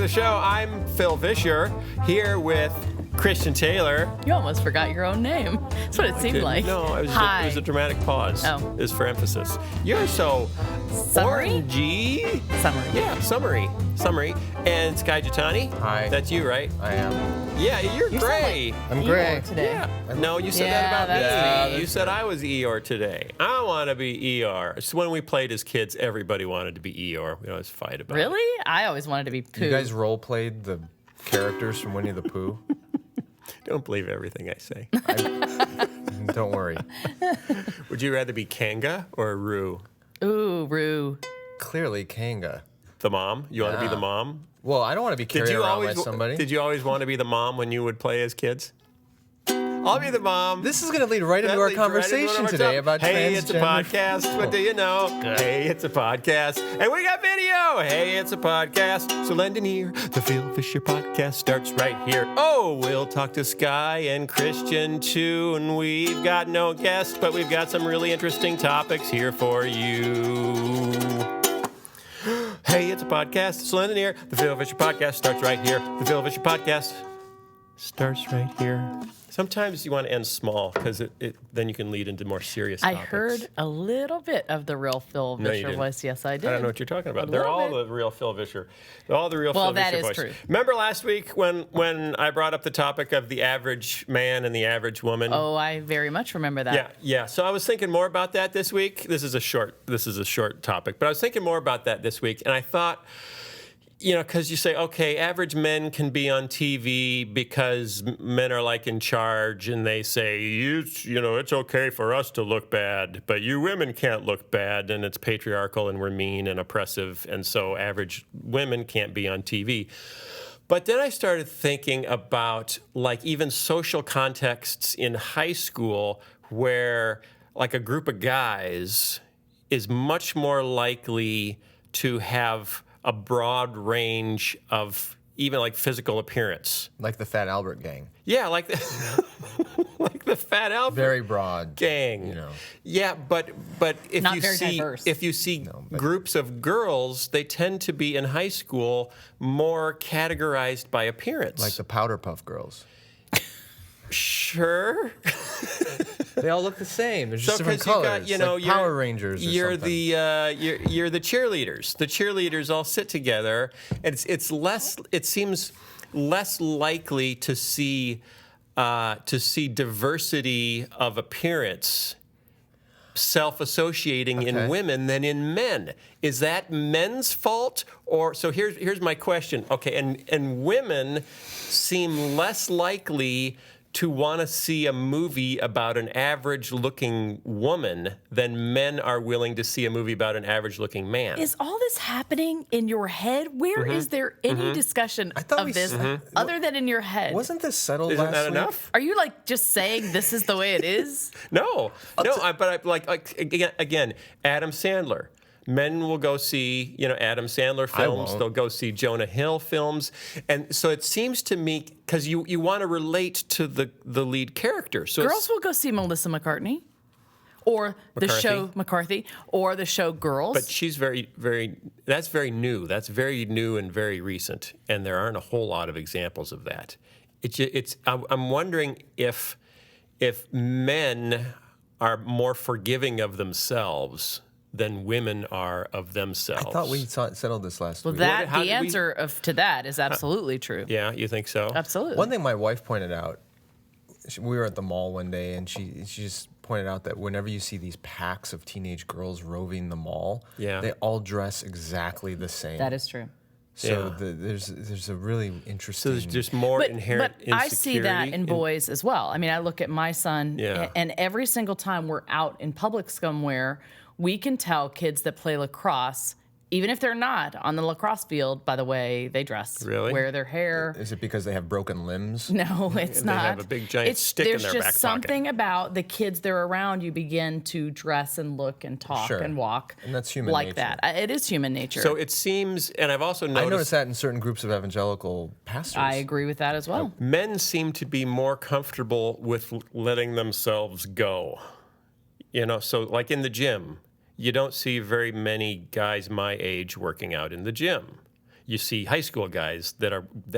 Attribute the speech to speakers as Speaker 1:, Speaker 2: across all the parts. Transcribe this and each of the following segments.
Speaker 1: the show. I'm Phil Vischer, here with Christian Taylor.
Speaker 2: You almost forgot your own name. That's what it seemed like.
Speaker 1: No, it was a dramatic pause.
Speaker 2: Oh.
Speaker 1: It's for emphasis. You're so
Speaker 2: Summary?
Speaker 1: orangey.
Speaker 2: Summary.
Speaker 1: Yeah, summary. And Sky Jitani.
Speaker 3: Hi.
Speaker 1: That's you, right?
Speaker 3: I am.
Speaker 1: Yeah, you're gray.
Speaker 3: I'm
Speaker 2: Eeyore
Speaker 3: gray.
Speaker 2: today.
Speaker 1: Yeah. No, you said
Speaker 2: Yeah,
Speaker 1: that about
Speaker 2: that's
Speaker 1: me.
Speaker 2: me.
Speaker 1: You said I was Eeyore today. I want to be Eeyore. So when we played as kids, everybody wanted to be Eeyore. We always fight about it.
Speaker 2: Really? I always wanted to be Pooh.
Speaker 3: You guys role played the characters from Winnie the Pooh?
Speaker 1: Don't believe everything I say.
Speaker 3: Don't worry.
Speaker 1: Would you rather be Kanga or Roo?
Speaker 2: Ooh, Roo.
Speaker 3: Clearly, Kanga.
Speaker 1: The mom? You want to be
Speaker 3: Yeah.
Speaker 1: the mom?
Speaker 3: Well, I don't want to be carried around by somebody.
Speaker 1: Did you always want to be the mom when you would play as kids? I'll be the mom.
Speaker 3: This is going to lead right into our conversation today about
Speaker 1: Hey, it's a
Speaker 3: transgender
Speaker 1: podcast. What do you know? Hey, it's a podcast. And we got video. Hey, it's a podcast. So lend an ear. The Phil Vischer podcast starts right here. Oh, we'll talk to Sky and Christian too. And we've got no guests, but we've got some really interesting topics here for you. Hey, it's a podcast. So lend an ear. The Phil Vischer podcast starts right here. The Phil Vischer podcast starts right here. Sometimes you want to end small because then you can lead into more serious
Speaker 2: I
Speaker 1: topics.
Speaker 2: heard a little bit of the real Phil
Speaker 1: No, you
Speaker 2: Vischer
Speaker 1: didn't.
Speaker 2: voice. Yes, I did.
Speaker 1: I don't know what you're talking about.
Speaker 2: A
Speaker 1: They're
Speaker 2: little
Speaker 1: all
Speaker 2: bit.
Speaker 1: the real Phil Vischer. They're all the real
Speaker 2: Well,
Speaker 1: Phil
Speaker 2: that
Speaker 1: Vischer
Speaker 2: is
Speaker 1: voice.
Speaker 2: true.
Speaker 1: Remember last week when I brought up the topic of the average man and the average woman?
Speaker 2: Oh, I very much remember that.
Speaker 1: Yeah. So I was thinking more about that this week. This is a short topic, but I was thinking more about that this week, and I thought, because you say, okay, average men can be on TV because men are like in charge, and they say, it's okay for us to look bad, but you women can't look bad, and it's patriarchal, and we're mean and oppressive, and so average women can't be on TV. But then I started thinking about like even social contexts in high school where like a group of guys is much more likely to have a broad range of even like physical appearance.
Speaker 3: like the Fat Albert gang.
Speaker 1: Yeah, like like the Fat Albert
Speaker 3: Very broad.
Speaker 1: gang. Yeah, but if
Speaker 2: Not
Speaker 1: you
Speaker 2: very
Speaker 1: see
Speaker 2: diverse.
Speaker 1: if you see
Speaker 3: but-
Speaker 1: groups of girls, they tend to be in high school more categorized by appearance.
Speaker 3: Like the Powder Puff Girls.
Speaker 1: Sure.
Speaker 3: They all look the same. They're just different
Speaker 1: 'cause you
Speaker 3: colors.
Speaker 1: got,
Speaker 3: like Power Rangers or
Speaker 1: you're
Speaker 3: something.
Speaker 1: you're the cheerleaders. The cheerleaders all sit together, and it seems less likely to see diversity of appearance self-associating in
Speaker 3: Okay.
Speaker 1: women than in men. Is that men's fault? Or so here's my question. Okay, and women seem less likely to want to see a movie about an average-looking woman than men are willing to see a movie about an average-looking man.
Speaker 2: Is all this happening in your head? Where is there any discussion
Speaker 3: thought we
Speaker 2: of this
Speaker 3: s-
Speaker 2: other than in your head?
Speaker 3: Wasn't this settled
Speaker 1: Isn't
Speaker 3: last
Speaker 1: that
Speaker 3: week?
Speaker 1: enough?
Speaker 2: Are you like just saying this is the way it is?
Speaker 1: No. Again, Adam Sandler. Men will go see, Adam Sandler films.
Speaker 3: won't.
Speaker 1: They'll go see Jonah Hill films, and so it seems to me because you want to relate to the lead character. So
Speaker 2: Girls will go see Melissa McCartney, or the
Speaker 1: McCarthy.
Speaker 2: show McCarthy, or the show Girls.
Speaker 1: but she's very, very. That's very new. That's very new and very recent, and there aren't a whole lot of examples of that. I'm wondering if men are more forgiving of themselves than women are of themselves.
Speaker 3: I thought we settled this last
Speaker 2: well,
Speaker 3: week.
Speaker 1: How
Speaker 2: the
Speaker 1: did we-
Speaker 2: answer to that is absolutely true.
Speaker 1: Yeah, you think so?
Speaker 2: Absolutely.
Speaker 3: One thing my wife pointed out, we were at the mall one day, and she just pointed out that whenever you see these packs of teenage girls roving the mall,
Speaker 1: Yeah.
Speaker 3: they all dress exactly the same.
Speaker 2: That is true.
Speaker 3: So
Speaker 1: Yeah.
Speaker 3: there's a really interesting.
Speaker 1: So there's just more inherent
Speaker 2: but I see that
Speaker 1: insecurity
Speaker 2: in boys as well. I mean, I look at my son,
Speaker 1: Yeah.
Speaker 2: and every single time we're out in public somewhere, we can tell kids that play lacrosse, even if they're not on the lacrosse field, by the way they dress,
Speaker 1: Really?
Speaker 2: wear their hair.
Speaker 3: Is it because they have broken limbs?
Speaker 2: No, it's
Speaker 1: They
Speaker 2: not.
Speaker 1: have a big, giant stick in
Speaker 2: there's
Speaker 1: their
Speaker 2: just
Speaker 1: back pocket.
Speaker 2: something about the kids they're around. You begin to dress and look and talk
Speaker 3: Sure.
Speaker 2: and walk,
Speaker 3: And that's human
Speaker 2: like
Speaker 3: nature.
Speaker 2: that. It is human nature.
Speaker 1: So it seems, and I've also
Speaker 3: I
Speaker 1: noticed,
Speaker 3: noticed that in certain groups of evangelical pastors.
Speaker 2: I agree with that as well.
Speaker 1: men seem to be more comfortable with letting themselves go. So like in the gym, you don't see very many guys my age working out in the gym. you see high school guys that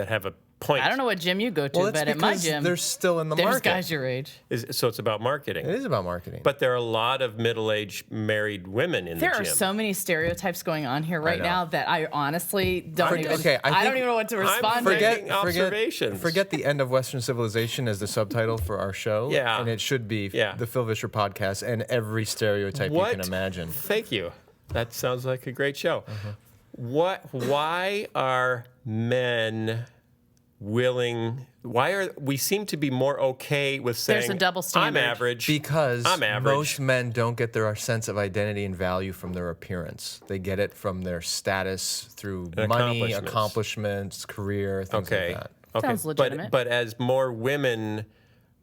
Speaker 1: have a point.
Speaker 2: I don't know what gym you go to,
Speaker 3: Well,
Speaker 2: but
Speaker 3: it's
Speaker 2: at my
Speaker 3: because
Speaker 2: gym,
Speaker 3: they're still in the
Speaker 2: there's
Speaker 3: market.
Speaker 2: guys your age.
Speaker 1: So it's about marketing.
Speaker 3: It is about marketing.
Speaker 1: But there are a lot of middle-aged married women in
Speaker 2: There
Speaker 1: the
Speaker 2: are
Speaker 1: gym.
Speaker 2: so many stereotypes going on here right
Speaker 3: know.
Speaker 2: now that I honestly don't even.
Speaker 3: okay, I
Speaker 2: I don't
Speaker 3: think-
Speaker 2: even know what to
Speaker 1: I'm
Speaker 2: respond to.
Speaker 1: making observations.
Speaker 3: Forget the end of Western civilization as the subtitle for our show.
Speaker 1: Yeah.
Speaker 3: And it should be
Speaker 1: Yeah.
Speaker 3: the Phil Vischer podcast and every stereotype
Speaker 1: What?
Speaker 3: you can imagine.
Speaker 1: Thank you. That sounds like a great show.
Speaker 3: Uh-huh.
Speaker 1: Why are men willing? We seem to be more okay with saying
Speaker 2: There's a double standard.
Speaker 1: I'm average
Speaker 3: Because
Speaker 1: I'm average.
Speaker 3: most men don't get their sense of identity and value from their appearance. They get it from their status through
Speaker 1: And
Speaker 3: money, accomplishments, career, things
Speaker 1: Okay.
Speaker 3: like that.
Speaker 1: Okay.
Speaker 2: Sounds legitimate.
Speaker 1: But as more women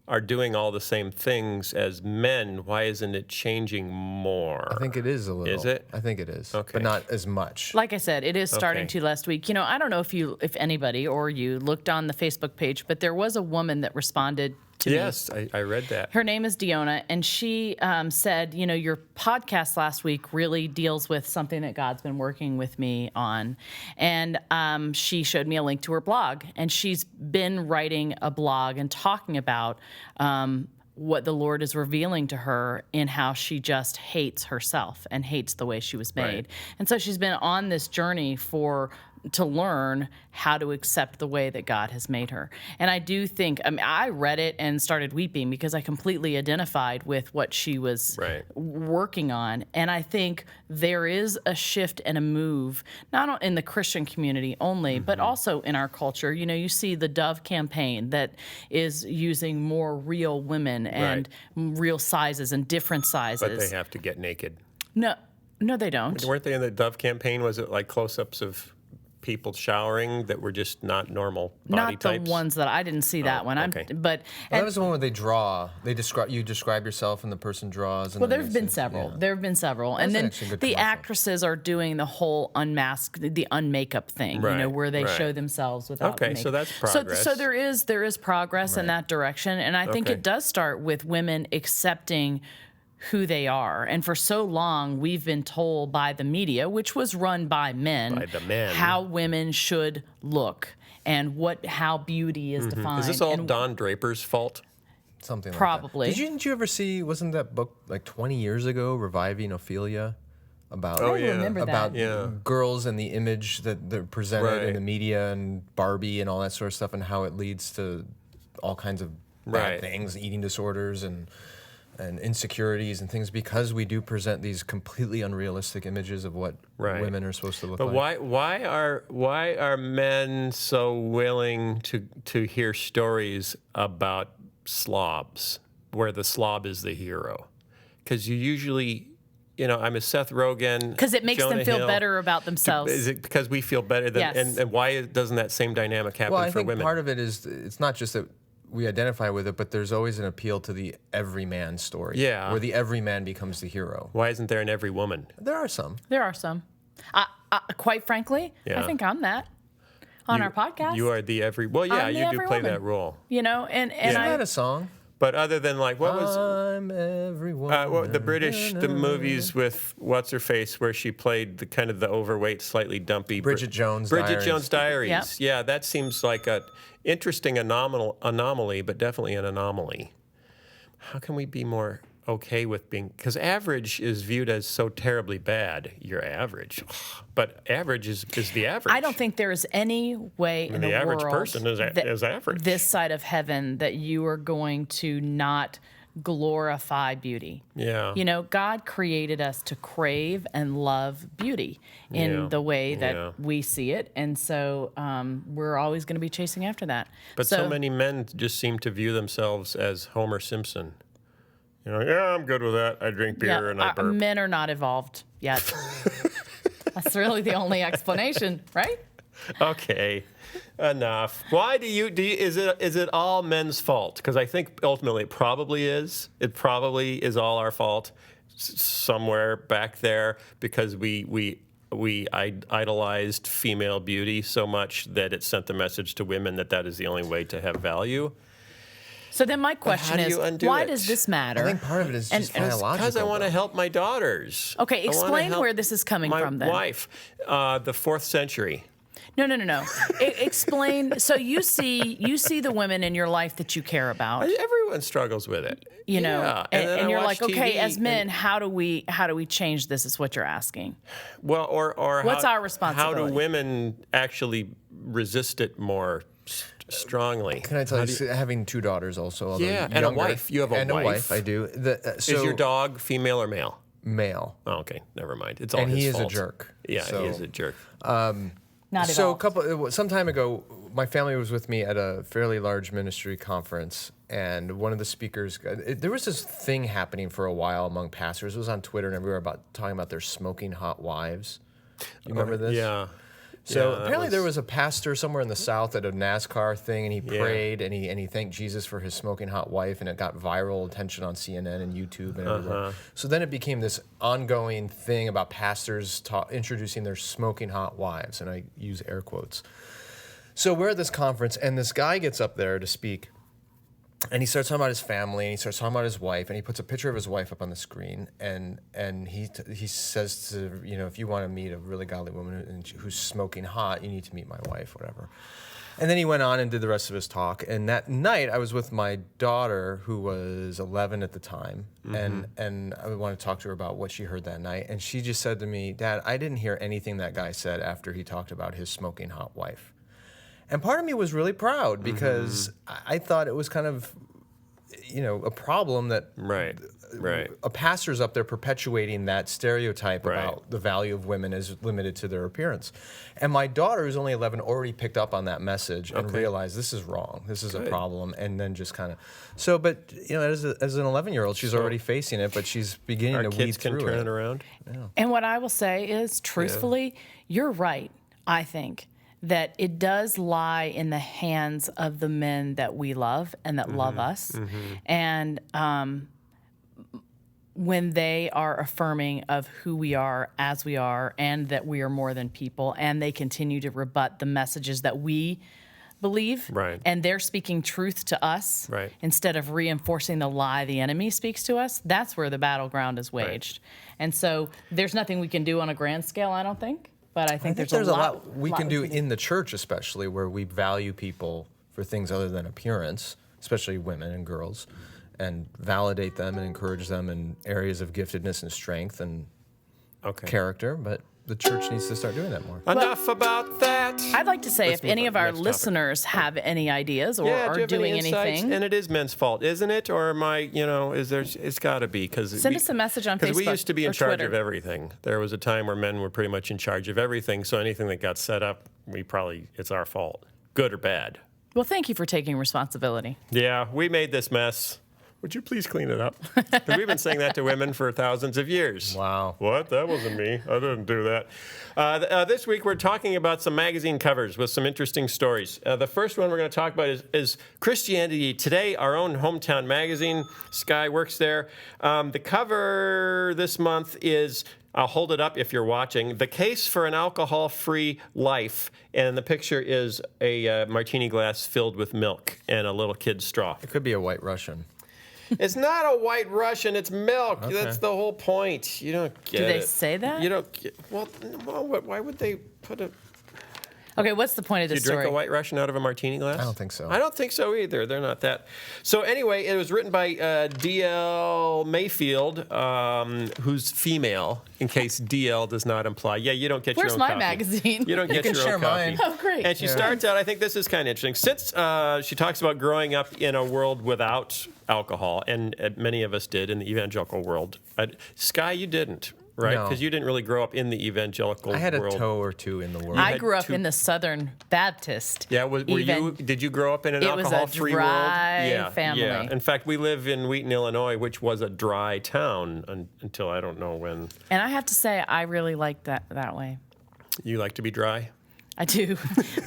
Speaker 1: are doing all the same things as men, why isn't it changing more?
Speaker 3: I think it is a little.
Speaker 1: Is it?
Speaker 3: I think it is.
Speaker 1: Okay.
Speaker 3: But not as much.
Speaker 2: Like I said, it is starting
Speaker 1: Okay.
Speaker 2: to last week. I don't know if anybody or you looked on the Facebook page, but there was a woman that responded to me.
Speaker 1: Yes, I read that.
Speaker 2: Her name is Diona, and she said, your podcast last week really deals with something that God's been working with me on. And she showed me a link to her blog, and she's been writing a blog and talking about what the Lord is revealing to her in how she just hates herself and hates the way she was made.
Speaker 1: Right.
Speaker 2: And so she's been on this journey to learn how to accept the way that God has made her. And I do think, I read it and started weeping because I completely identified with what she was
Speaker 1: Right.
Speaker 2: working on. And I think there is a shift and a move, not in the Christian community only, but also in our culture. You see the Dove campaign that is using more real women and real sizes and different sizes.
Speaker 1: But they have to get naked.
Speaker 2: No, they don't.
Speaker 1: Weren't they in the Dove campaign? Was it like close-ups of people showering that were just not normal body
Speaker 2: Not
Speaker 1: types?
Speaker 2: the ones that I didn't see that one.
Speaker 1: okay.
Speaker 2: But
Speaker 3: Well, that was the one where they draw. You describe yourself, and the person draws. And
Speaker 2: well,
Speaker 3: then
Speaker 2: there have
Speaker 3: they
Speaker 2: been
Speaker 3: say-
Speaker 2: several.
Speaker 3: yeah.
Speaker 2: There have been several, and
Speaker 3: That's
Speaker 2: then
Speaker 3: actually a good
Speaker 2: the
Speaker 3: commercial.
Speaker 2: actresses are doing the whole unmask, the unmakeup thing.
Speaker 1: Right,
Speaker 2: Where they
Speaker 1: right.
Speaker 2: show themselves without.
Speaker 1: Okay,
Speaker 2: makeup.
Speaker 1: so that's progress.
Speaker 2: So there is progress in that direction, and I think
Speaker 1: Okay.
Speaker 2: it does start with women accepting who they are. And for so long, we've been told by the media, which was run by men,
Speaker 1: By the men.
Speaker 2: how women should look and how beauty is defined.
Speaker 1: Is this all
Speaker 2: and
Speaker 1: Don Draper's fault?
Speaker 3: Something
Speaker 2: Probably.
Speaker 3: like that. Didn't you ever see, wasn't that book like 20 years ago, Reviving Ophelia? About,
Speaker 1: Oh,
Speaker 2: I
Speaker 1: yeah.
Speaker 2: remember that.
Speaker 3: about
Speaker 1: Yeah.
Speaker 3: girls and the image that they're presented
Speaker 1: Right.
Speaker 3: in the media and Barbie and all that sort of stuff and how it leads to all kinds of bad
Speaker 1: Right.
Speaker 3: things, eating disorders and insecurities and things because we do present these completely unrealistic images of what
Speaker 1: Right.
Speaker 3: women are supposed to look
Speaker 1: But
Speaker 3: like.
Speaker 1: why are men so willing to hear stories about slobs where the slob is the hero? Because you usually, I'm a Seth Rogen.
Speaker 2: Because it makes
Speaker 1: Jonah
Speaker 2: them feel
Speaker 1: Hill.
Speaker 2: better about themselves.
Speaker 1: Is it because we feel better than?
Speaker 2: Yes.
Speaker 1: And why doesn't that same dynamic happen
Speaker 3: Well, I
Speaker 1: for
Speaker 3: think
Speaker 1: women?
Speaker 3: part of it is it's not just that we identify with it, but there's always an appeal to the everyman story.
Speaker 1: Yeah.
Speaker 3: Where the everyman becomes the hero.
Speaker 1: Why isn't there in every woman?
Speaker 3: There are some.
Speaker 2: There are some. Quite frankly,
Speaker 1: Yeah.
Speaker 2: I think I'm that on our podcast.
Speaker 1: You are the every. Well, yeah,
Speaker 2: I'm the
Speaker 1: you do
Speaker 2: every
Speaker 1: play
Speaker 2: woman.
Speaker 1: that role.
Speaker 2: And
Speaker 3: Isn't
Speaker 2: I
Speaker 3: that a song?
Speaker 1: But other than like, what was
Speaker 3: I'm everyone.
Speaker 1: the British the movies with what's her face where she played the kind of the overweight, slightly dumpy
Speaker 3: Bridget Jones'
Speaker 1: Bridget
Speaker 3: Diaries.
Speaker 1: Jones' Diaries.
Speaker 2: Yep.
Speaker 1: Yeah, that seems like a interesting anomaly, but definitely an anomaly. How can we be more okay with being? Because average is viewed as so terribly bad. You're average, but average is the average.
Speaker 2: I don't think there is any way in
Speaker 1: the
Speaker 2: the
Speaker 1: average
Speaker 2: world
Speaker 1: person is average.
Speaker 2: this side of heaven that you are going to not glorify beauty.
Speaker 1: Yeah.
Speaker 2: God created us to crave and love beauty in
Speaker 1: Yeah.
Speaker 2: the way that
Speaker 1: Yeah.
Speaker 2: we see it. And so we're always going to be chasing after that.
Speaker 1: But so many men just seem to view themselves as Homer Simpson. Yeah, I'm good with that. I drink beer and I burp.
Speaker 2: Men are not evolved yet. That's really the only explanation, right?
Speaker 1: Okay, enough. Why do you is it all men's fault? Because I think ultimately it probably is. It probably is all our fault somewhere back there because we idolized female beauty so much that it sent the message to women that is the only way to have value.
Speaker 2: So then my question
Speaker 1: how do
Speaker 2: is,
Speaker 1: you undo
Speaker 2: why
Speaker 1: it?
Speaker 2: does this matter?
Speaker 3: I think part of it is just biological.
Speaker 1: Because I want to
Speaker 3: though.
Speaker 1: help my daughters.
Speaker 2: Okay,
Speaker 1: I wanna
Speaker 2: explain
Speaker 1: help
Speaker 2: where this is coming
Speaker 1: my
Speaker 2: from then.
Speaker 1: wife, the 4th century.
Speaker 2: No. Explain. So you see the women in your life that you care about.
Speaker 1: Everyone struggles with it.
Speaker 2: You know,
Speaker 1: Yeah. then
Speaker 2: and
Speaker 1: I
Speaker 2: you're
Speaker 1: watch
Speaker 2: like, okay,
Speaker 1: TV
Speaker 2: as men, how do we change this? Is what you're asking.
Speaker 1: Well, or
Speaker 2: What's
Speaker 1: how,
Speaker 2: our responsibility?
Speaker 1: How do women actually resist it more strongly?
Speaker 3: Can I tell you, having 2 daughters also. although
Speaker 1: Yeah, and a
Speaker 3: younger,
Speaker 1: wife. You have a
Speaker 3: and
Speaker 1: wife.
Speaker 3: a wife. I do.
Speaker 1: Is your dog female or male?
Speaker 3: male?
Speaker 1: Oh, okay, never mind. It's all
Speaker 3: And
Speaker 1: his
Speaker 3: he is
Speaker 1: fault.
Speaker 3: a jerk.
Speaker 1: Yeah,
Speaker 3: So-
Speaker 1: he is a jerk.
Speaker 2: Not at
Speaker 3: So
Speaker 2: all.
Speaker 3: some time ago, my family was with me at a fairly large ministry conference, and one of the speakers, there was this thing happening for a while among pastors. It was on Twitter and everywhere about talking about their smoking hot wives. You remember this?
Speaker 1: Yeah.
Speaker 3: So
Speaker 1: Yeah, that
Speaker 3: apparently there was a pastor somewhere in the South at a NASCAR thing, and he
Speaker 1: Yeah.
Speaker 3: prayed and he thanked Jesus for his smoking hot wife, and it got viral attention on CNN and YouTube and everywhere. So then it became this ongoing thing about pastors introducing their smoking hot wives, and I use air quotes. So we're at this conference, and this guy gets up there to speak, and he starts talking about his family, and he starts talking about his wife, and he puts a picture of his wife up on the screen, and he says to, if you want to meet a really godly woman who's smoking hot, you need to meet my wife, whatever. And then he went on and did the rest of his talk. And that night, I was with my daughter, who was 11 at the time, and I wanted to talk to her about what she heard that night. And she just said to me, "Dad, I didn't hear anything that guy said after he talked about his smoking hot wife." And part of me was really proud because I thought it was kind of, a problem that
Speaker 1: Right.
Speaker 3: a pastor's up there perpetuating that stereotype
Speaker 1: Right.
Speaker 3: about the value of women is limited to their appearance. And my daughter, who's only 11, already picked up on that message and realized this is wrong. This is a problem. And then just kind of, but as an 11-year-old, she's already facing it, but she's beginning
Speaker 1: Our
Speaker 3: to weed
Speaker 1: kids can
Speaker 3: through
Speaker 1: turn
Speaker 3: it.
Speaker 1: it around.
Speaker 2: And what I will say is, truthfully, you're right, I think, that it does lie in the hands of the men that we love and that love us. And when they are affirming of who we are as we are and that we are more than people, and they continue to rebut the messages that we believe,
Speaker 1: Right.
Speaker 2: and they're speaking truth to us
Speaker 1: Right.
Speaker 2: instead of reinforcing the lie the enemy speaks to us, that's where the battleground is waged. And so there's nothing we can do on a grand scale, I don't think. But I think,
Speaker 3: there's a lot we can do in the church, especially where we value people for things other than appearance, especially women and girls, and validate them and encourage them in areas of giftedness and strength and character. But the church needs to start doing that more.
Speaker 1: Enough about that.
Speaker 2: I'd like to say
Speaker 1: Let's
Speaker 2: if
Speaker 1: move
Speaker 2: any
Speaker 1: on
Speaker 2: of
Speaker 1: to the
Speaker 2: our
Speaker 1: next topic.
Speaker 2: listeners have any ideas or
Speaker 1: Yeah, do you
Speaker 2: are
Speaker 1: have
Speaker 2: doing
Speaker 1: any insights?
Speaker 2: anything,
Speaker 1: And it is men's fault, isn't it? Or am I, it's got to be. Because
Speaker 2: send us a message on Facebook.
Speaker 1: Because we used to be in
Speaker 2: or
Speaker 1: charge
Speaker 2: Twitter.
Speaker 1: of everything. There was a time where men were pretty much in charge of everything. So anything that got set up, it's our fault, good or bad.
Speaker 2: Well, thank you for taking responsibility.
Speaker 1: Yeah, we made this mess. Would you please clean it up? Because we've been saying that to women for thousands of years.
Speaker 3: Wow.
Speaker 1: What? That wasn't me. I didn't do that. This week, we're talking about some magazine covers with some interesting stories. The first one we're going to talk about is Christianity Today, our own hometown magazine. Sky works there. The cover this month is, I'll hold it up if you're watching, The Case for an Alcohol-Free Life. And the picture is a martini glass filled with milk and a little kid's straw.
Speaker 3: It could be a White Russian.
Speaker 1: It's not a White Russian, it's milk. Okay. That's the whole point. You don't get it.
Speaker 2: Do they say that?
Speaker 1: You don't get, well, why would they put a...
Speaker 2: Okay, what's the point of
Speaker 1: Do you
Speaker 2: this
Speaker 1: drink
Speaker 2: story?
Speaker 1: a White Russian out of a martini glass?
Speaker 3: I don't think so.
Speaker 1: I don't think so either. They're not that. So anyway, it was written by D.L. Mayfield, who's female, in case D.L. does not imply. Yeah, you don't get
Speaker 2: Where's
Speaker 1: your own
Speaker 2: my
Speaker 1: copy.
Speaker 2: magazine?
Speaker 1: You don't get
Speaker 3: can
Speaker 1: your
Speaker 3: share
Speaker 1: own copy.
Speaker 3: mine.
Speaker 2: Oh, great.
Speaker 1: And she starts out, I think this is kind of interesting. Since she talks about growing up in a world without alcohol, and many of us did in the evangelical world. Sky, you didn't. Right,
Speaker 3: No.
Speaker 1: because you didn't really grow up in the evangelical world.
Speaker 3: I had a toe or two in the world.
Speaker 2: I
Speaker 1: had
Speaker 2: grew up
Speaker 1: two-
Speaker 2: in the Southern Baptist.
Speaker 1: Yeah, did you grow up in an
Speaker 2: It was a
Speaker 1: alcohol-free world?
Speaker 2: dry family.
Speaker 1: Yeah. In fact, we live in Wheaton, Illinois, which was a dry town until I don't know when.
Speaker 2: And I have to say, I really like that way.
Speaker 1: You like to be dry?
Speaker 2: I do,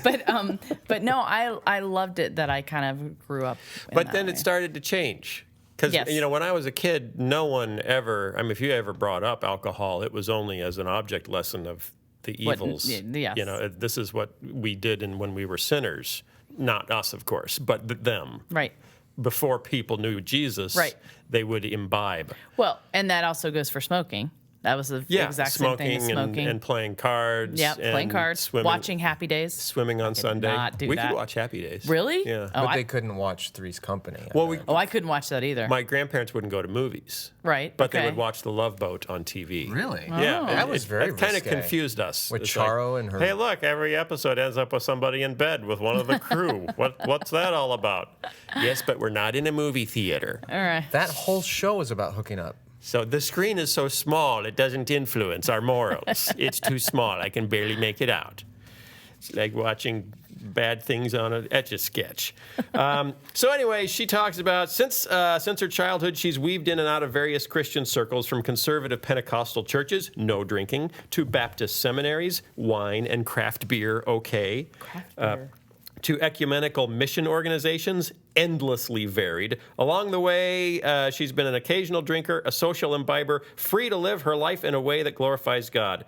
Speaker 2: but no, I loved it that I kind of grew up.
Speaker 1: But then it started to change. Because,
Speaker 2: Yes.
Speaker 1: when I was a kid, no one ever, if you ever brought up alcohol, it was only as an object lesson of the evils.
Speaker 2: Yes.
Speaker 1: This is what we did when we were sinners. Not us, of course, but them.
Speaker 2: Right.
Speaker 1: Before people knew Jesus,
Speaker 2: Right.
Speaker 1: they would imbibe.
Speaker 2: Well, and that also goes for smoking. That was the
Speaker 1: Yeah,
Speaker 2: exact same thing as smoking.
Speaker 1: And playing cards.
Speaker 2: Yeah, playing
Speaker 1: and
Speaker 2: cards,
Speaker 1: swimming,
Speaker 2: watching Happy Days.
Speaker 1: Swimming on Sunday.
Speaker 2: not do
Speaker 1: we
Speaker 2: that.
Speaker 1: could watch Happy Days.
Speaker 2: Really?
Speaker 1: Yeah.
Speaker 2: Oh,
Speaker 3: But they couldn't watch Three's Company.
Speaker 1: Well,
Speaker 2: I couldn't watch that either.
Speaker 1: my grandparents wouldn't go to movies.
Speaker 2: Right,
Speaker 1: But they
Speaker 2: okay.
Speaker 1: would watch The Love Boat on TV.
Speaker 3: Really?
Speaker 1: Yeah.
Speaker 3: That was very
Speaker 1: It kind of
Speaker 3: risque.
Speaker 1: confused us.
Speaker 3: With
Speaker 1: It's
Speaker 3: Charo and her-
Speaker 1: Hey, look, every episode ends up with somebody in bed with one of the crew. What's that all about? Yes, but we're not in a movie theater.
Speaker 2: All right.
Speaker 3: That whole show is about hooking up.
Speaker 1: So the screen is so small, it doesn't influence our morals. It's too small. I can barely make it out. It's like watching bad things on an Etch-a-Sketch. So anyway, she talks about since her childhood, she's weaved in and out of various Christian circles, from conservative Pentecostal churches, no drinking, to Baptist seminaries, wine and craft beer, okay.
Speaker 2: Craft beer.
Speaker 1: To ecumenical mission organizations, endlessly varied. Along the way, she's been an occasional drinker, a social imbiber, free to live her life in a way that glorifies God.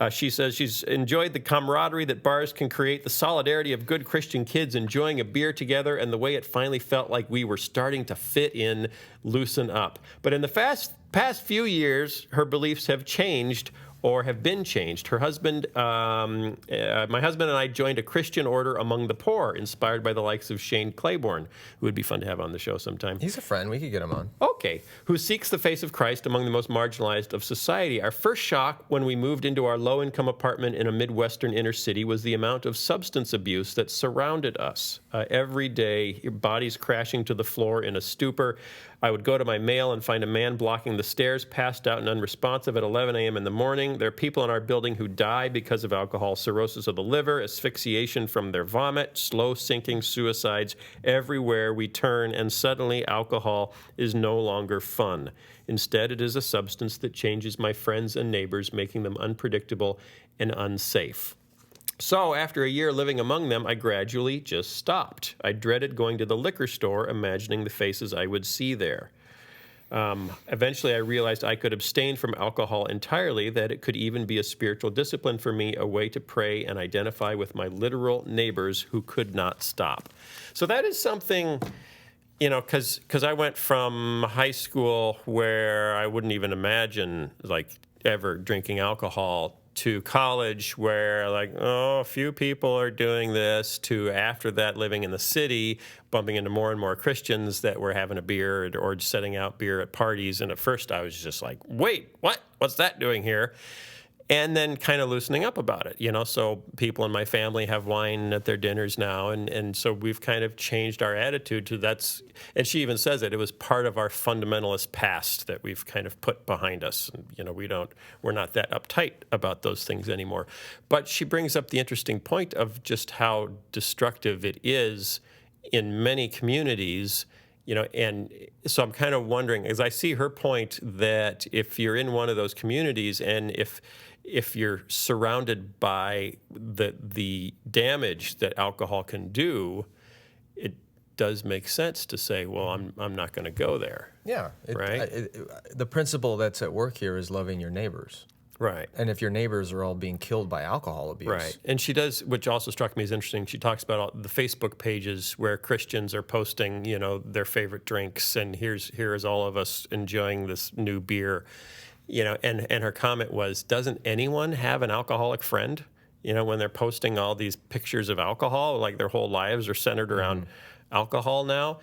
Speaker 1: She says she's enjoyed the camaraderie that bars can create, the solidarity of good Christian kids enjoying a beer together, and the way it finally felt like we were starting to fit in, loosen up. But in the past few years, her beliefs have changed, or have been changed. Her husband, my husband and I joined a Christian order among the poor, inspired by the likes of Shane Claiborne, who would be fun to have on the show sometime.
Speaker 3: He's a friend. We could get him on.
Speaker 1: Okay, who seeks the face of Christ among the most marginalized of society. Our first shock when we moved into our low-income apartment in a Midwestern inner city was the amount of substance abuse that surrounded us. Every day, your bodies crashing to the floor in a stupor. I would go to my mail and find a man blocking the stairs, passed out and unresponsive at 11 a.m. in the morning. There are people in our building who die because of alcohol, cirrhosis of the liver, asphyxiation from their vomit, slow sinking suicides everywhere we turn, and suddenly alcohol is no longer fun. Instead, it is a substance that changes my friends and neighbors, making them unpredictable and unsafe. So after a year living among them, I gradually just stopped. I dreaded going to the liquor store, imagining the faces I would see there. Eventually, I realized I could abstain from alcohol entirely, that it could even be a spiritual discipline for me, a way to pray and identify with my literal neighbors who could not stop. So that is something, you know, because I went from high school where I wouldn't even imagine, like, ever drinking alcohol, to college where, like, oh, a few people are doing this, to after that living in the city, bumping into more and more Christians that were having a beer or setting out beer at parties. And at first I was just like, wait, what? What's that doing here? And then kind of loosening up about it, you know. So people in my family have wine at their dinners now, and so we've kind of changed our attitude to that's. And she even says it was part of our fundamentalist past that we've kind of put behind us. And, you know, we're not that uptight about those things anymore. But she brings up the interesting point of just how destructive it is in many communities. You know, and so I'm kind of wondering, as I see her point, that if you're in one of those communities and if you're surrounded by the damage that alcohol can do, it does make sense to say, well, I'm not going to go there.
Speaker 3: Yeah.
Speaker 1: Right?
Speaker 3: The principle that's at work here is loving your neighbors.
Speaker 1: Right.
Speaker 3: And if your neighbors are all being killed by alcohol abuse.
Speaker 1: Right. And she does, which also struck me as interesting, she talks about all the Facebook pages where Christians are posting, you know, their favorite drinks, and here is all of us enjoying this new beer. You know, and her comment was, doesn't anyone have an alcoholic friend? You know, when they're posting all these pictures of alcohol, like their whole lives are centered around alcohol now.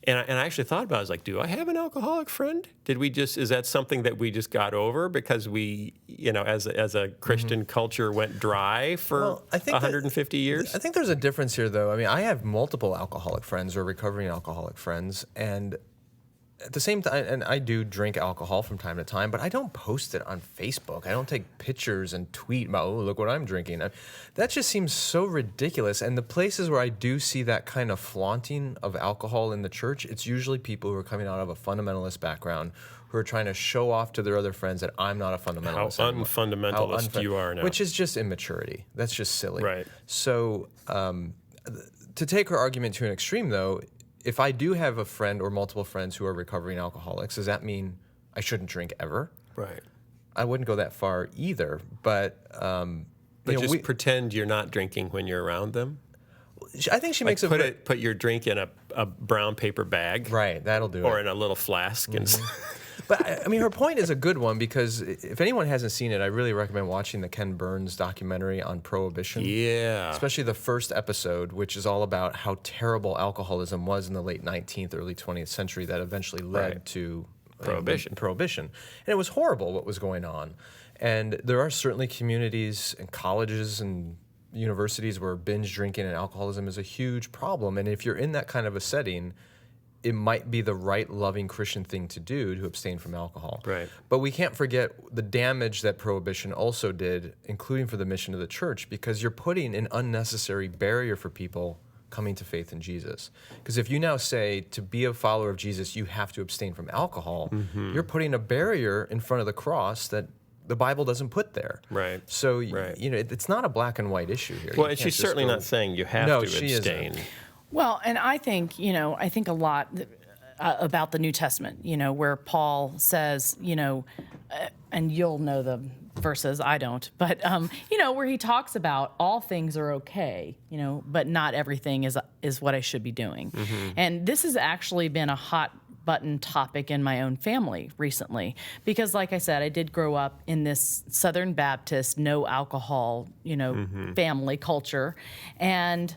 Speaker 1: And I actually thought about it. I was like, do I have an alcoholic friend? Is that something that we just got over because we, you know, as a Christian culture went dry for 150 years?
Speaker 3: I think there's a difference here, though. I mean, I have multiple alcoholic friends or recovering alcoholic friends, and at the same time, and I do drink alcohol from time to time, but I don't post it on Facebook. I don't take pictures and tweet about, oh, look what I'm drinking. That just seems so ridiculous. And the places where I do see that kind of flaunting of alcohol in the church, it's usually people who are coming out of a fundamentalist background who are trying to show off to their other friends that I'm not a fundamentalist.
Speaker 1: How unfundamentalist you are now.
Speaker 3: Which is just immaturity. That's just silly.
Speaker 1: Right.
Speaker 3: So to take her argument to an extreme, though, if I do have a friend or multiple friends who are recovering alcoholics, does that mean I shouldn't drink ever?
Speaker 1: Right.
Speaker 3: I wouldn't go that far either, but
Speaker 1: just pretend you're not drinking when you're around them.
Speaker 3: I think she makes
Speaker 1: put your drink in a brown paper bag.
Speaker 3: Right, that'll do it.
Speaker 1: Or in a little flask. And
Speaker 3: But I mean, her point is a good one because if anyone hasn't seen it, I really recommend watching the Ken Burns documentary on Prohibition.
Speaker 1: Yeah.
Speaker 3: Especially the first episode, which is all about how terrible alcoholism was in the late 19th, early 20th century that eventually led to Prohibition. And it was horrible what was going on. And there are certainly communities and colleges and universities where binge drinking and alcoholism is a huge problem. And if you're in that kind of a setting, it might be the right, loving Christian thing to do to abstain from alcohol.
Speaker 1: Right.
Speaker 3: But we can't forget the damage that Prohibition also did, including for the mission of the church, because you're putting an unnecessary barrier for people coming to faith in Jesus. Because if you now say to be a follower of Jesus, you have to abstain from alcohol, you're putting a barrier in front of the cross that the Bible doesn't put there.
Speaker 1: Right.
Speaker 3: So, you know, it's not a black and white issue here.
Speaker 1: Well, and she's certainly not saying you have to abstain.
Speaker 3: Isn't.
Speaker 2: Well, and I think, I think a lot about the New Testament, where Paul says, and you'll know the verses, I don't, but, where he talks about all things are okay, but not everything is what I should be doing. And this has actually been a hot button topic in my own family recently, because like I said, I did grow up in this Southern Baptist, no alcohol, family culture. And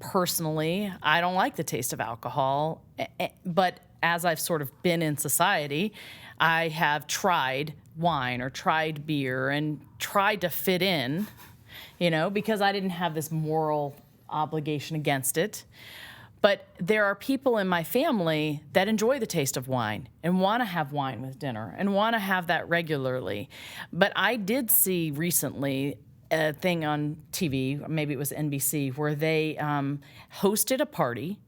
Speaker 2: personally, I don't like the taste of alcohol, but as I've sort of been in society, I have tried wine or tried beer and tried to fit in, because I didn't have this moral obligation against it. But there are people in my family that enjoy the taste of wine and want to have wine with dinner and want to have that regularly. But I did see recently a thing on TV, maybe it was NBC, where they hosted a party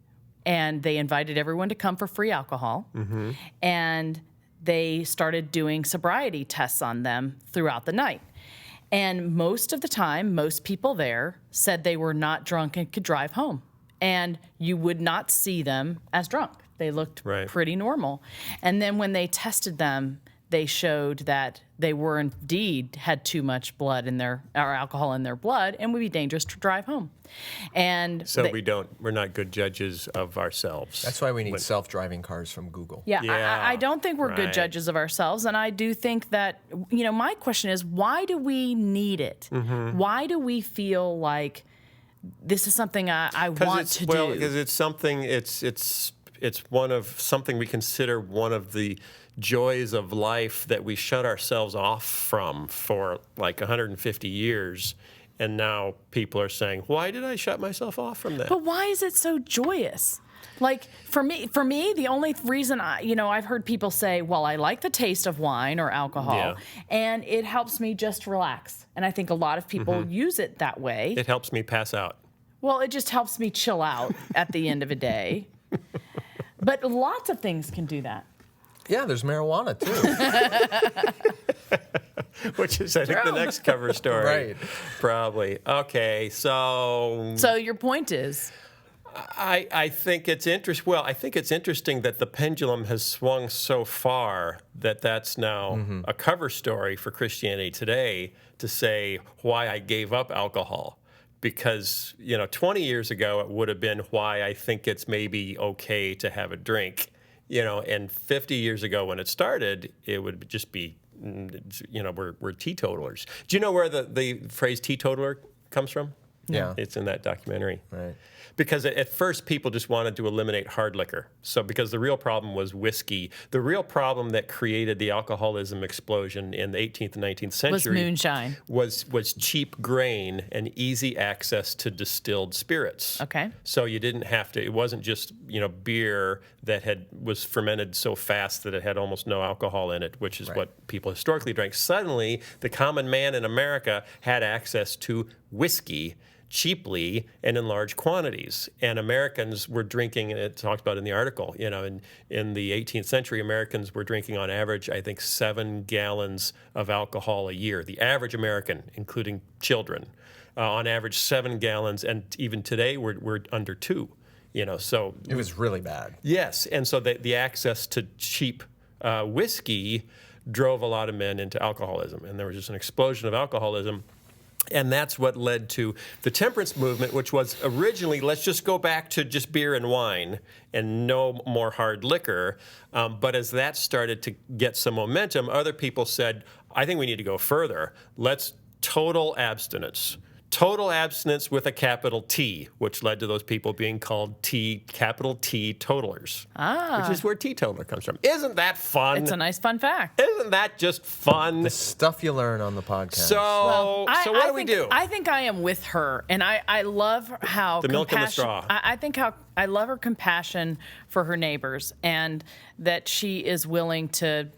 Speaker 2: and they invited everyone to come for free alcohol. And they started doing sobriety tests on them throughout the night. And most of the time, most people there said they were not drunk and could drive home. And you would not see them as drunk. They looked pretty normal. And then when they tested them, they showed that they were indeed had too much blood in their, or alcohol in their blood, and would be dangerous to drive home. And
Speaker 1: so we're not good judges of ourselves.
Speaker 3: That's why we need self-driving cars from Google.
Speaker 2: Yeah. I don't think we're good judges of ourselves, and I do think that, my question is, why do we need it? Why do we feel like this is something I want to do?
Speaker 1: Well, because it's something, it's one of something we consider one of the joys of life that we shut ourselves off from for like 150 years. And now people are saying, why did I shut myself off from that?
Speaker 2: But why is it so joyous? Like for me, the only reason I've heard people say, well, I like the taste of wine or alcohol, and it helps me just relax. And I think a lot of people use it that way.
Speaker 1: It helps me pass out.
Speaker 2: Well, it just helps me chill out at the end of a day. But lots of things can do that.
Speaker 3: Yeah, there's marijuana too.
Speaker 1: Which is, I think, the next cover story.
Speaker 3: Right.
Speaker 1: Probably. Okay, so
Speaker 2: your point is?
Speaker 1: I think it's interesting. Well, I think it's interesting that the pendulum has swung so far that that's now a cover story for Christianity Today to say why I gave up alcohol. Because, 20 years ago, it would have been why I think it's maybe okay to have a drink. And 50 years ago when it started, it would just be, we're teetotalers. Do you know where the phrase teetotaler comes from?
Speaker 3: Yeah.
Speaker 1: It's in that documentary.
Speaker 3: Right.
Speaker 1: Because at first people just wanted to eliminate hard liquor. So because the real problem was whiskey. The real problem that created the alcoholism explosion in the 18th and 19th century
Speaker 2: was moonshine.
Speaker 1: Was cheap grain and easy access to distilled spirits.
Speaker 2: Okay.
Speaker 1: So you didn't have to, it wasn't just, beer that was fermented so fast that it had almost no alcohol in it, which is what people historically drank. Suddenly, the common man in America had access to whiskey cheaply and in large quantities. And Americans were drinking, and it talked about in the article, in the 18th century, Americans were drinking on average, I think, 7 gallons of alcohol a year. The average American, including children, on average 7 gallons. And even today, we're under 2, so.
Speaker 3: It was really bad.
Speaker 1: Yes. And so the access to cheap whiskey drove a lot of men into alcoholism. And there was just an explosion of alcoholism. And that's what led to the temperance movement, which was originally, let's just go back to just beer and wine and no more hard liquor. But as that started to get some momentum, other people said, I think we need to go further. Let's total abstinence. Total abstinence with a capital T, which led to those people being called capital T totalers, which is where teetotaler comes from. Isn't that fun?
Speaker 2: It's a nice fun fact.
Speaker 1: Isn't that just fun?
Speaker 3: The stuff you learn on the podcast.
Speaker 1: So what do we do?
Speaker 2: I think I am with her, and I love how
Speaker 1: The milk and the straw.
Speaker 2: I think how I love her compassion for her neighbors, and that she is willing to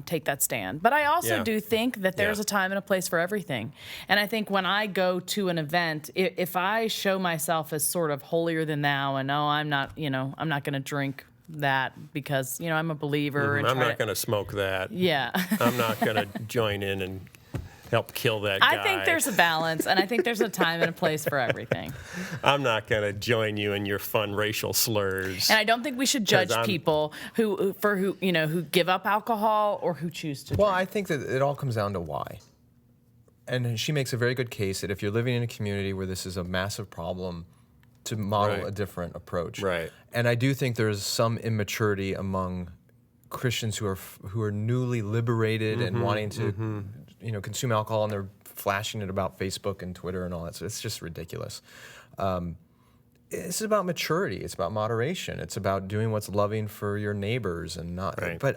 Speaker 2: take that stand. But I also do think that there's a time and a place for everything. And I think when I go to an event, if I show myself as sort of holier than thou, and I'm not going to drink that because, I'm a believer. And
Speaker 1: I'm not going to smoke that.
Speaker 2: Yeah.
Speaker 1: I'm not going to join in and help kill that guy.
Speaker 2: I think there's a balance, and I think there's a time and a place for everything.
Speaker 1: I'm not going to join you in your fun racial slurs.
Speaker 2: And I don't think we should judge people who give up alcohol or who choose to
Speaker 3: Well,
Speaker 2: drink.
Speaker 3: I think that it all comes down to why. And she makes a very good case that if you're living in a community where this is a massive problem, to model a different approach.
Speaker 1: Right.
Speaker 3: And I do think there's some immaturity among Christians who are newly liberated and wanting to consume alcohol, and they're flashing it about Facebook and Twitter and all that. So it's just ridiculous. It's about maturity. It's about moderation. It's about doing what's loving for your neighbors and not.
Speaker 1: Right.
Speaker 3: But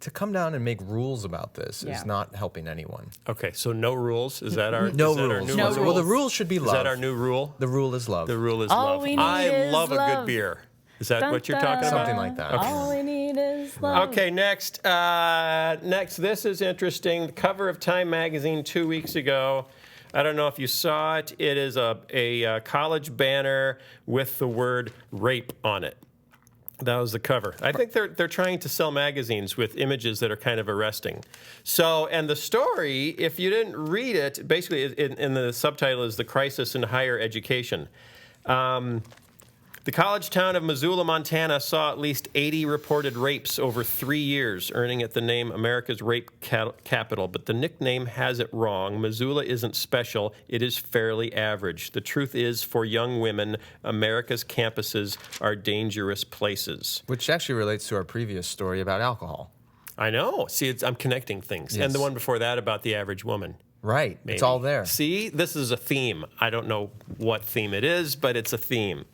Speaker 3: to come down and make rules about this is not helping anyone.
Speaker 1: Okay, so no rules. Is that our
Speaker 3: No
Speaker 1: is that our
Speaker 3: rules.
Speaker 1: new
Speaker 2: No
Speaker 1: rule?
Speaker 2: rules.
Speaker 3: Well, the rules should be
Speaker 1: Is
Speaker 3: love.
Speaker 1: that our new rule?
Speaker 3: The rule is love.
Speaker 1: The rule is
Speaker 2: All
Speaker 1: love.
Speaker 2: we need
Speaker 1: I
Speaker 2: is
Speaker 1: love a
Speaker 2: love.
Speaker 1: good beer. Is that
Speaker 2: Dun,
Speaker 1: what you're
Speaker 2: dun.
Speaker 1: talking about?
Speaker 3: Something like that.
Speaker 2: All we need is love.
Speaker 1: Okay, next. Next, this is interesting. The cover of Time magazine 2 weeks ago. I don't know if you saw it. It is a college banner with the word rape on it. That was the cover. I think they're trying to sell magazines with images that are kind of arresting. So, and the story, if you didn't read it, basically in the subtitle is The Crisis in Higher Education. The college town of Missoula, Montana saw at least 80 reported rapes over 3 years, earning it the name America's Rape Capital. But the nickname has it wrong. Missoula isn't special. It is fairly average. The truth is, for young women, America's campuses are dangerous places.
Speaker 3: Which actually relates to our previous story about alcohol.
Speaker 1: I know. See, I'm connecting things.
Speaker 3: Yes.
Speaker 1: And the one before that about the average woman.
Speaker 3: Right.
Speaker 1: Maybe.
Speaker 3: It's all there.
Speaker 1: See, this is a theme. I don't know what theme it is, but it's a theme.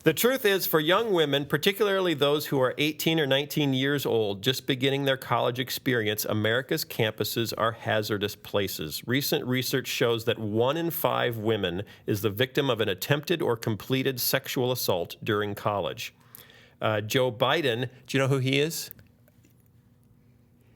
Speaker 1: The truth is, for young women, particularly those who are 18 or 19 years old, just beginning their college experience, America's campuses are hazardous places. Recent research shows that 1 in 5 women is the victim of an attempted or completed sexual assault during college. Joe Biden, do you know who he is?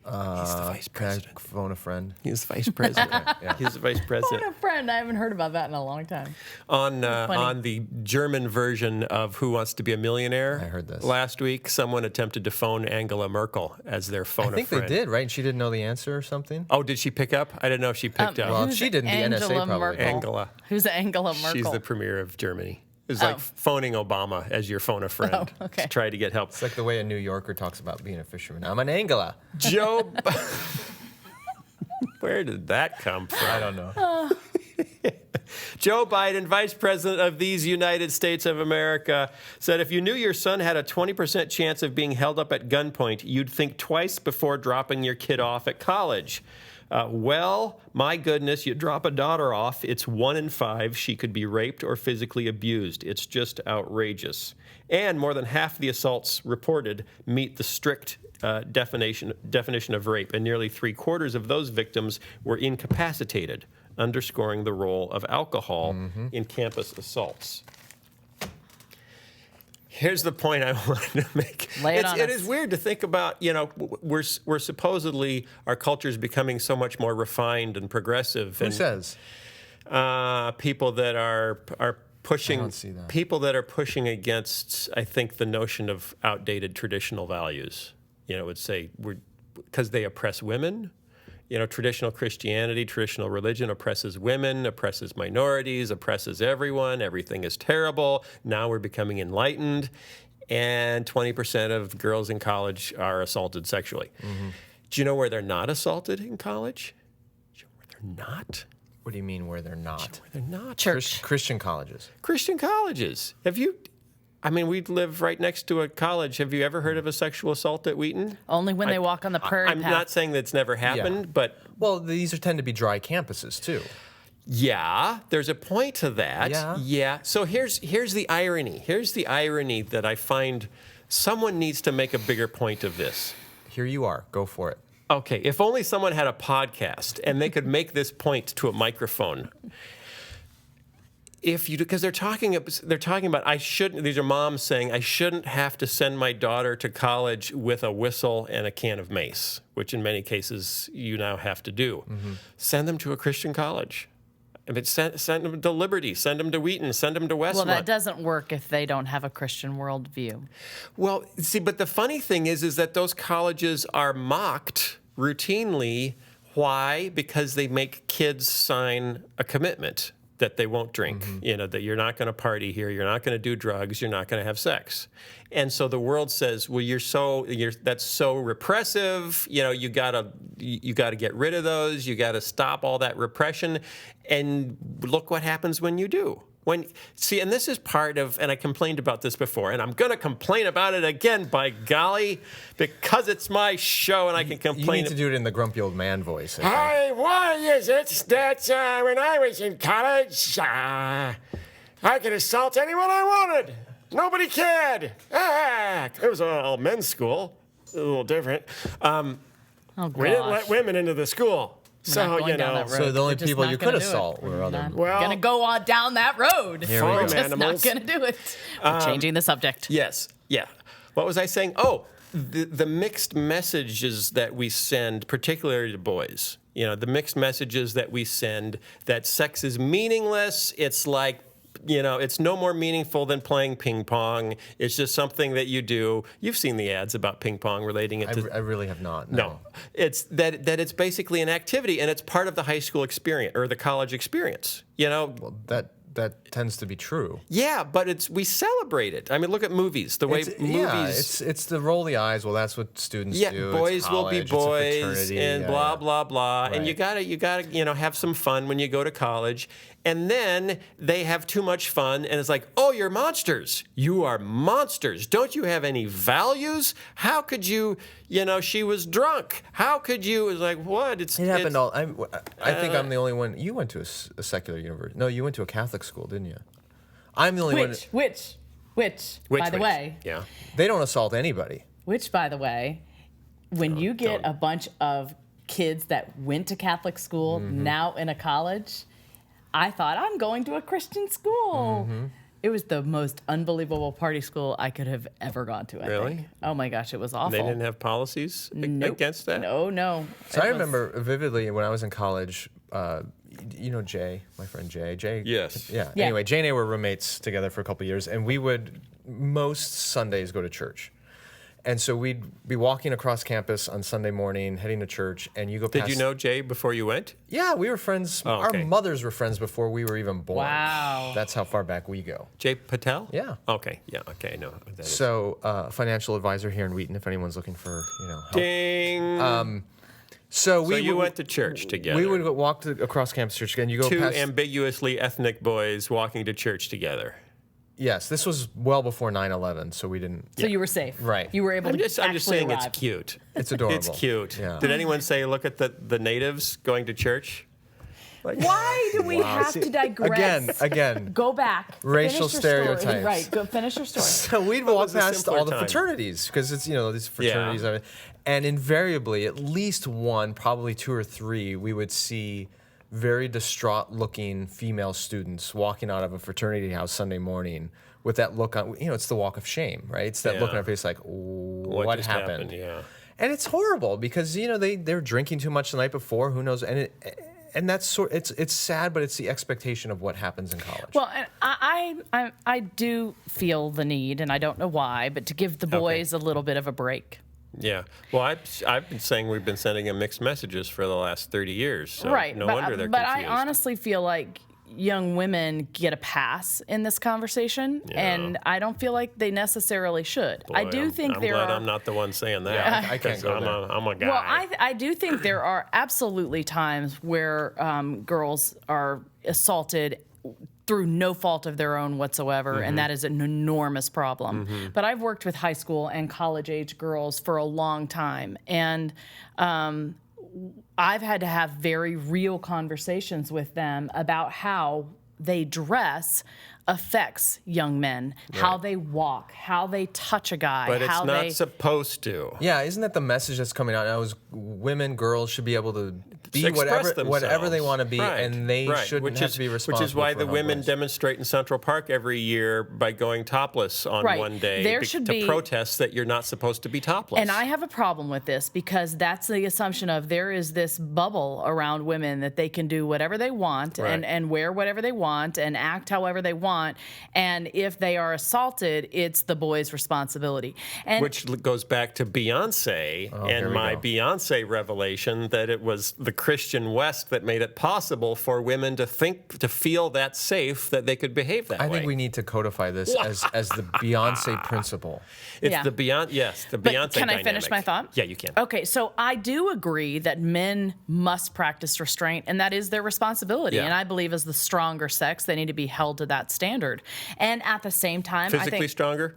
Speaker 1: He's the vice president.
Speaker 3: Can I phone a friend?
Speaker 1: He's the vice president. He's the vice president.
Speaker 2: What a friend. I haven't heard about that in a long time.
Speaker 1: On the German version of Who Wants to Be a Millionaire,
Speaker 3: I heard this.
Speaker 1: Last week, someone attempted to phone Angela Merkel as their phone
Speaker 3: I think
Speaker 1: friend.
Speaker 3: they did, right? And she didn't know the answer or something?
Speaker 1: Oh, did she pick up? I didn't know if she picked up.
Speaker 3: Well,
Speaker 2: Who's
Speaker 3: she didn't, the NSA
Speaker 2: Angela
Speaker 3: probably.
Speaker 2: Merkel?
Speaker 1: Angela.
Speaker 2: Who's Angela Merkel?
Speaker 1: She's the premier of Germany. It's like phoning Obama as your phone a friend.
Speaker 2: Oh, okay.
Speaker 1: To try to get help.
Speaker 3: It's like the way a New Yorker talks about being a fisherman. I'm an Angela.
Speaker 1: Joe. Where did that come from?
Speaker 3: I don't know.
Speaker 1: Joe Biden, vice president of these United States of America, said if you knew your son had a 20% chance of being held up at gunpoint, you'd think twice before dropping your kid off at college. Well, my goodness, you drop a daughter off, it's 1 in 5 she could be raped or physically abused. It's just outrageous. And more than half the assaults reported meet the strict definition of rape, and nearly 3/4 of those victims were incapacitated, underscoring the role of alcohol in campus assaults. Here's the point I wanted to make.
Speaker 2: Lay it on
Speaker 1: It
Speaker 2: us.
Speaker 1: is weird to think about, we're supposedly, our culture is becoming so much more refined and progressive.
Speaker 3: Who
Speaker 1: and
Speaker 3: says?
Speaker 1: people that are pushing,
Speaker 3: I don't see that.
Speaker 1: people that are pushing against, I think, the notion of outdated traditional values. Would say because they oppress women. Traditional Christianity, traditional religion oppresses women, oppresses minorities, oppresses everyone. Everything is terrible. Now we're becoming enlightened, and 20% of girls in college are assaulted sexually. Mm-hmm. Do you know where they're not assaulted in college? Do you know where they're not?
Speaker 3: What do you mean where they're not?
Speaker 1: They're not.
Speaker 2: Church.
Speaker 3: Christian colleges.
Speaker 1: Christian colleges. We live right next to a college. Have you ever heard of a sexual assault at Wheaton?
Speaker 2: Only when they walk on the prairie
Speaker 1: I'm
Speaker 2: path.
Speaker 1: not saying that's never happened, but
Speaker 3: Well, these tend to be dry campuses too.
Speaker 1: yeah, there's a point to that.
Speaker 3: Yeah.
Speaker 1: So here's the irony. Here's the irony that I find someone needs to make a bigger point of this.
Speaker 3: Here you are. Go for it.
Speaker 1: Okay, if only someone had a podcast and they could make this point to a microphone. Because they're talking about I shouldn't. These are moms saying I shouldn't have to send my daughter to college with a whistle and a can of mace, which in many cases you now have to do.
Speaker 3: Mm-hmm.
Speaker 1: Send them to a Christian college. If it's send them to Liberty, send them to Wheaton, send them to Westmont.
Speaker 2: Well, that doesn't work if they don't have a Christian worldview.
Speaker 1: Well, see, but the funny thing is that those colleges are mocked routinely. Why? Because they make kids sign a commitment that they won't drink, that you're not going to party here, you're not going to do drugs, you're not going to have sex. And so the world says, well, that's so repressive, you got to get rid of those, you got to stop all that repression, and look what happens when you do. And this is part of, and I complained about this before, and I'm going to complain about it again, by golly, because it's my show and I can complain.
Speaker 3: You need to do it in the grumpy old man voice.
Speaker 4: Hi, why is it that when I was in college, I could assault anyone I wanted? Nobody cared. It was all men's school. A little different.
Speaker 2: Oh,
Speaker 4: We didn't let women into the school.
Speaker 2: not going down that road.
Speaker 3: So the only
Speaker 2: We're just
Speaker 3: people
Speaker 2: not
Speaker 3: you
Speaker 2: gonna
Speaker 3: could
Speaker 2: do it.
Speaker 3: assault were other.
Speaker 4: Well,
Speaker 2: Gonna go on down that road.
Speaker 3: Here we
Speaker 2: We're
Speaker 3: go.
Speaker 2: just
Speaker 4: Animals.
Speaker 2: not gonna do it. We're changing the subject.
Speaker 1: Yes, yeah. What was I saying? Oh, the mixed messages that we send, particularly to boys, the mixed messages that we send, that sex is meaningless, it's like, it's no more meaningful than playing ping pong. It's just something that you do. You've seen the ads about ping pong relating it to...
Speaker 3: I really have not.
Speaker 1: No. It's that it's basically an activity, and it's part of the high school experience or the college experience.
Speaker 3: Well, that tends to be true.
Speaker 1: Yeah, but we celebrate it. I mean, look at movies. The way movies...
Speaker 3: it's the roll the eyes. Well, that's what students do.
Speaker 1: Yeah, boys
Speaker 3: It's
Speaker 1: will be
Speaker 3: college, it's a
Speaker 1: boys,
Speaker 3: fraternity,
Speaker 1: and blah blah blah. And you gotta have some fun when you go to college. And then they have too much fun, and it's like, oh, you're monsters. You are monsters. Don't you have any values? How could you? She was drunk. How could you? It's like, what?
Speaker 3: It happened all. I think I'm the only one. You went to a secular university. No, you went to a Catholic school, didn't you? I'm the only one.
Speaker 2: Which, by the way,
Speaker 1: Yeah.
Speaker 3: They don't assault anybody.
Speaker 2: which, by the way, when you get a bunch of kids that went to Catholic school now in a college, I thought, I'm going to a Christian school. It was the most unbelievable party school I could have ever gone to, I
Speaker 1: Really?
Speaker 2: think. Oh my gosh, it was awful.
Speaker 1: They didn't have policies against that?
Speaker 2: No.
Speaker 3: So I remember vividly when I was in college. Jay, my friend Jay. Jay.
Speaker 1: Yes.
Speaker 3: Yeah.
Speaker 2: Yeah.
Speaker 3: Anyway, Jay and I were roommates together for a couple of years, and we would most Sundays go to church. And so we'd be walking across campus on Sunday morning, heading to church, and you go past...
Speaker 1: Did you know Jay before you went?
Speaker 3: Yeah, we were friends.
Speaker 1: Oh, okay.
Speaker 3: Our mothers were friends before we were even born.
Speaker 2: Wow.
Speaker 3: That's how far back we go.
Speaker 1: Jay Patel?
Speaker 3: Yeah.
Speaker 1: Okay. Yeah. Okay. I know who that is.
Speaker 3: So, financial advisor here in Wheaton, if anyone's looking for, help.
Speaker 1: Ding.
Speaker 3: So
Speaker 1: you went to church together.
Speaker 3: We would walk across campus church, and you go
Speaker 1: Two
Speaker 3: past...
Speaker 1: ambiguously ethnic boys walking to church together.
Speaker 3: Yes, this was well before 9/11, so we didn't...
Speaker 2: So you were safe.
Speaker 3: Right.
Speaker 2: You were able
Speaker 1: I'm
Speaker 2: to
Speaker 1: just
Speaker 2: actually
Speaker 1: saying
Speaker 2: arrive.
Speaker 1: it's cute.
Speaker 3: It's adorable.
Speaker 1: It's cute.
Speaker 3: Yeah.
Speaker 1: Did anyone say, look at the natives going to church?
Speaker 2: Why do we have to digress?
Speaker 3: Again.
Speaker 2: Go back.
Speaker 3: Racial
Speaker 2: Finish your story.
Speaker 3: stereotypes.
Speaker 2: Right. Go finish your story.
Speaker 3: So we'd
Speaker 1: What
Speaker 3: walk
Speaker 1: was a
Speaker 3: past
Speaker 1: simpler
Speaker 3: all the
Speaker 1: time?
Speaker 3: fraternities, because it's, these fraternities are... And invariably, at least one, probably two or three, we would see very distraught-looking female students walking out of a fraternity house Sunday morning with that look on, it's the walk of shame, right? It's that look on
Speaker 1: Yeah.
Speaker 3: our face like, what
Speaker 1: just
Speaker 3: happened?
Speaker 1: Yeah.
Speaker 3: And it's horrible because, they're drinking too much the night before, who knows? And that's it's sad, but it's the expectation of what happens in college.
Speaker 2: Well, and I do feel the need, and I don't know why, but to give the boys a little bit of a break.
Speaker 1: Yeah. Well, I've been saying we've been sending them mixed messages for the last 30 years. So
Speaker 2: Right.
Speaker 1: no wonder they're
Speaker 2: but
Speaker 1: confused.
Speaker 2: I honestly feel like young women get a pass in this conversation, and I don't feel like they necessarily should.
Speaker 1: Boy,
Speaker 2: I do think
Speaker 1: I'm
Speaker 2: there
Speaker 1: glad
Speaker 2: are.
Speaker 1: I'm not the one saying that.
Speaker 3: Yeah, I can't go there.
Speaker 1: I'm a guy.
Speaker 2: Well, I do think there are absolutely times where girls are assaulted through no fault of their own whatsoever, and that is an enormous problem. But I've worked with high school and college-age girls for a long time, and I've had to have very real conversations with them about how they dress affects young men, how they walk, how they touch a guy,
Speaker 1: but it's
Speaker 2: how
Speaker 1: not
Speaker 2: they
Speaker 1: supposed to.
Speaker 3: Yeah, isn't that the message that's coming out now? Is women, girls should be able to be
Speaker 1: Express
Speaker 3: whatever they
Speaker 1: themselves.
Speaker 3: want to be,
Speaker 1: Right,
Speaker 3: and they
Speaker 1: right.
Speaker 3: shouldn't have to be responsible.
Speaker 1: Which is why
Speaker 3: for
Speaker 1: the
Speaker 3: how
Speaker 1: women
Speaker 3: boys.
Speaker 1: demonstrate in Central Park every year by going topless on
Speaker 2: Right.
Speaker 1: one day
Speaker 2: There should
Speaker 1: to
Speaker 2: be-
Speaker 1: protest that you're not supposed to be topless.
Speaker 2: And I have a problem with this because that's the assumption of there is this bubble around women that they can do whatever they want
Speaker 1: Right.
Speaker 2: and wear whatever they want and act however they want. And if they are assaulted, it's the boy's responsibility. And
Speaker 1: Which goes back to Beyonce
Speaker 3: here
Speaker 1: and
Speaker 3: we
Speaker 1: my
Speaker 3: go.
Speaker 1: Beyonce revelation that it was the Christian West that made it possible for women to feel that safe that they could behave that way.
Speaker 3: I think we need to codify this as the Beyonce principle.
Speaker 1: It's
Speaker 2: Yeah.
Speaker 1: the Beyonce
Speaker 2: But
Speaker 1: Beyonce
Speaker 2: can I finish
Speaker 1: dynamic.
Speaker 2: my thought?
Speaker 1: Yeah, you can.
Speaker 2: Okay, so I do agree that men must practice restraint, and that is their responsibility.
Speaker 1: Yeah.
Speaker 2: And I believe as the stronger sex, they need to be held to that standard. And at the same time, I
Speaker 1: Physically
Speaker 2: think
Speaker 1: stronger?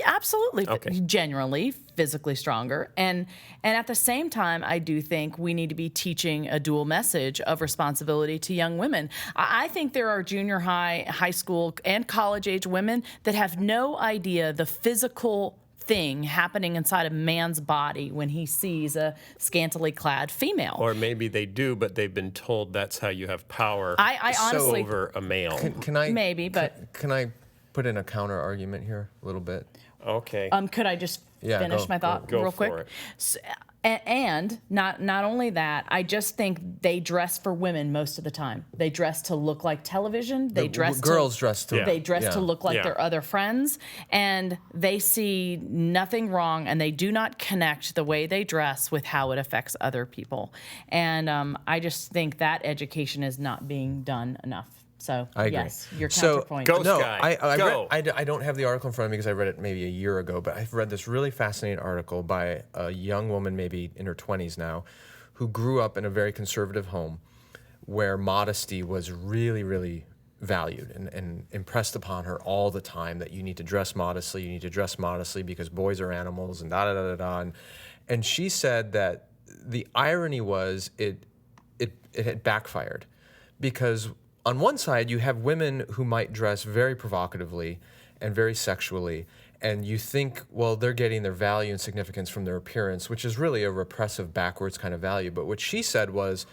Speaker 2: absolutely,
Speaker 1: Okay.
Speaker 2: genuinely physically stronger. And at the same time, I do think we need to be teaching a dual message of responsibility to young women. I think there are junior high, high school, and college age women that have no idea the physical thing happening inside a man's body when he sees a scantily clad female.
Speaker 1: Or maybe they do, but they've been told that's how you have power
Speaker 2: I honestly
Speaker 1: over a male.
Speaker 3: Can I
Speaker 2: Maybe, but-
Speaker 3: can I put in a counter argument here a little bit?
Speaker 1: Okay.
Speaker 2: could I just
Speaker 3: Yeah,
Speaker 2: finish
Speaker 3: go-
Speaker 2: my thought
Speaker 1: go
Speaker 2: real
Speaker 1: for
Speaker 2: quick?
Speaker 1: it.
Speaker 2: And not only that, I just think they dress for women most of the time. They dress to look like television. They dress
Speaker 3: girls
Speaker 2: to,
Speaker 3: dress to.
Speaker 1: Yeah.
Speaker 2: They dress to look like
Speaker 1: Yeah.
Speaker 2: their other friends, and they see nothing wrong, and they do not connect the way they dress with how it affects other people. And I just think that education is not being done enough. So
Speaker 3: I agree.
Speaker 2: yes, your
Speaker 3: So,
Speaker 2: counterpoint.
Speaker 1: Go-
Speaker 3: No,
Speaker 1: guy.
Speaker 3: I
Speaker 1: Go.
Speaker 3: I don't have the article in front of me because I read it maybe a year ago, but I've read this really fascinating article by a young woman, maybe in her 20s now, who grew up in a very conservative home where modesty was really, really valued and impressed upon her all the time, that you need to dress modestly, because boys are animals and da-da-da-da-da. And she said that the irony was it had backfired because on one side, you have women who might dress very provocatively and very sexually, and you think, well, they're getting their value and significance from their appearance, which is really a repressive, backwards kind of value. But what she said was,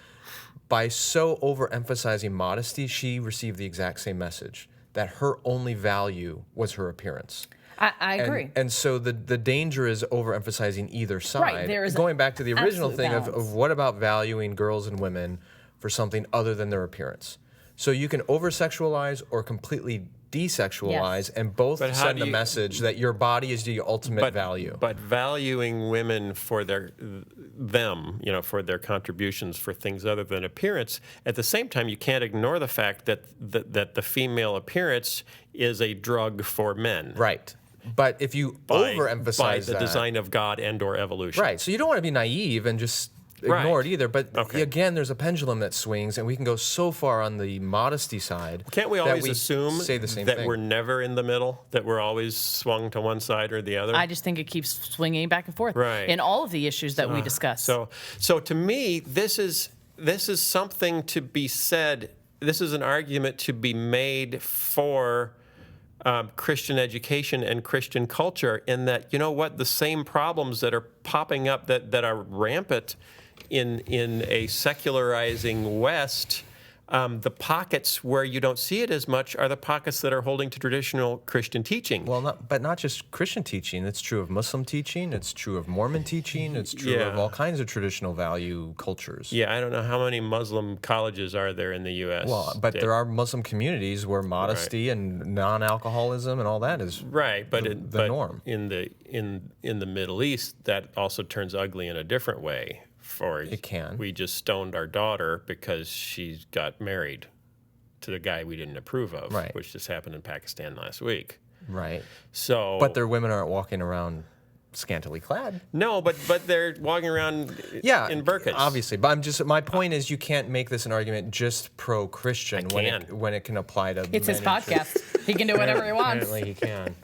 Speaker 3: by so overemphasizing modesty, she received the exact same message, that her only value was her appearance.
Speaker 2: I agree.
Speaker 3: And so the danger is overemphasizing either side.
Speaker 2: there is
Speaker 3: Going back to the original
Speaker 2: absolute
Speaker 3: thing of
Speaker 2: balance.
Speaker 3: what about valuing girls and women for something other than their appearance? So you can over-sexualize or completely desexualize,
Speaker 2: Yes.
Speaker 3: and both
Speaker 1: But how
Speaker 3: send
Speaker 1: do
Speaker 3: a
Speaker 1: you-
Speaker 3: message that your body is the ultimate value.
Speaker 1: But valuing women for for their contributions for things other than appearance, at the same time, you can't ignore the fact that the female appearance is a drug for men.
Speaker 3: Right. But if you
Speaker 1: By
Speaker 3: overemphasize
Speaker 1: the
Speaker 3: that,
Speaker 1: design of God and/or evolution.
Speaker 3: right? So you don't want to be naive and just ignore it either. But
Speaker 1: Okay.
Speaker 3: again, there's a pendulum that swings, and we can go so far on the modesty side.
Speaker 1: Can't we
Speaker 3: that
Speaker 1: always assume
Speaker 3: say the same
Speaker 1: that
Speaker 3: thing.
Speaker 1: we're never in the middle, that we're always swung to one side or the other?
Speaker 2: I just think it keeps swinging back and forth
Speaker 1: Right.
Speaker 2: in all of the issues that we discuss.
Speaker 1: So to me, this is something to be said. This is an argument to be made for Christian education and Christian culture, in that, you know what, the same problems that are popping up that are rampant in a secularizing West, the pockets where you don't see it as much are the pockets that are holding to traditional Christian teaching.
Speaker 3: Well, not just Christian teaching. It's true of Muslim teaching. It's true of Mormon teaching. It's true of
Speaker 1: Yeah.
Speaker 3: all kinds of traditional value cultures.
Speaker 1: Yeah, I don't know how many Muslim colleges are there in the U.S.
Speaker 3: Well, but there are Muslim communities where modesty and non-alcoholism and all that is
Speaker 1: right, but
Speaker 3: the norm.
Speaker 1: in the Middle East, that also turns ugly in a different way.
Speaker 3: It can.
Speaker 1: We just stoned our daughter because she got married. to the guy we didn't approve of,
Speaker 3: Right.
Speaker 1: which just happened in Pakistan last week.
Speaker 3: Right.
Speaker 1: So,
Speaker 3: But their women aren't walking around scantily clad.
Speaker 1: no, but they're walking around
Speaker 3: Yeah,
Speaker 1: in burqas.
Speaker 3: obviously. But my point is, you can't make this an argument just pro-Christian when it can apply to.
Speaker 2: It's his
Speaker 3: many churches.
Speaker 2: podcast. He can do whatever he wants.
Speaker 3: Apparently, he can.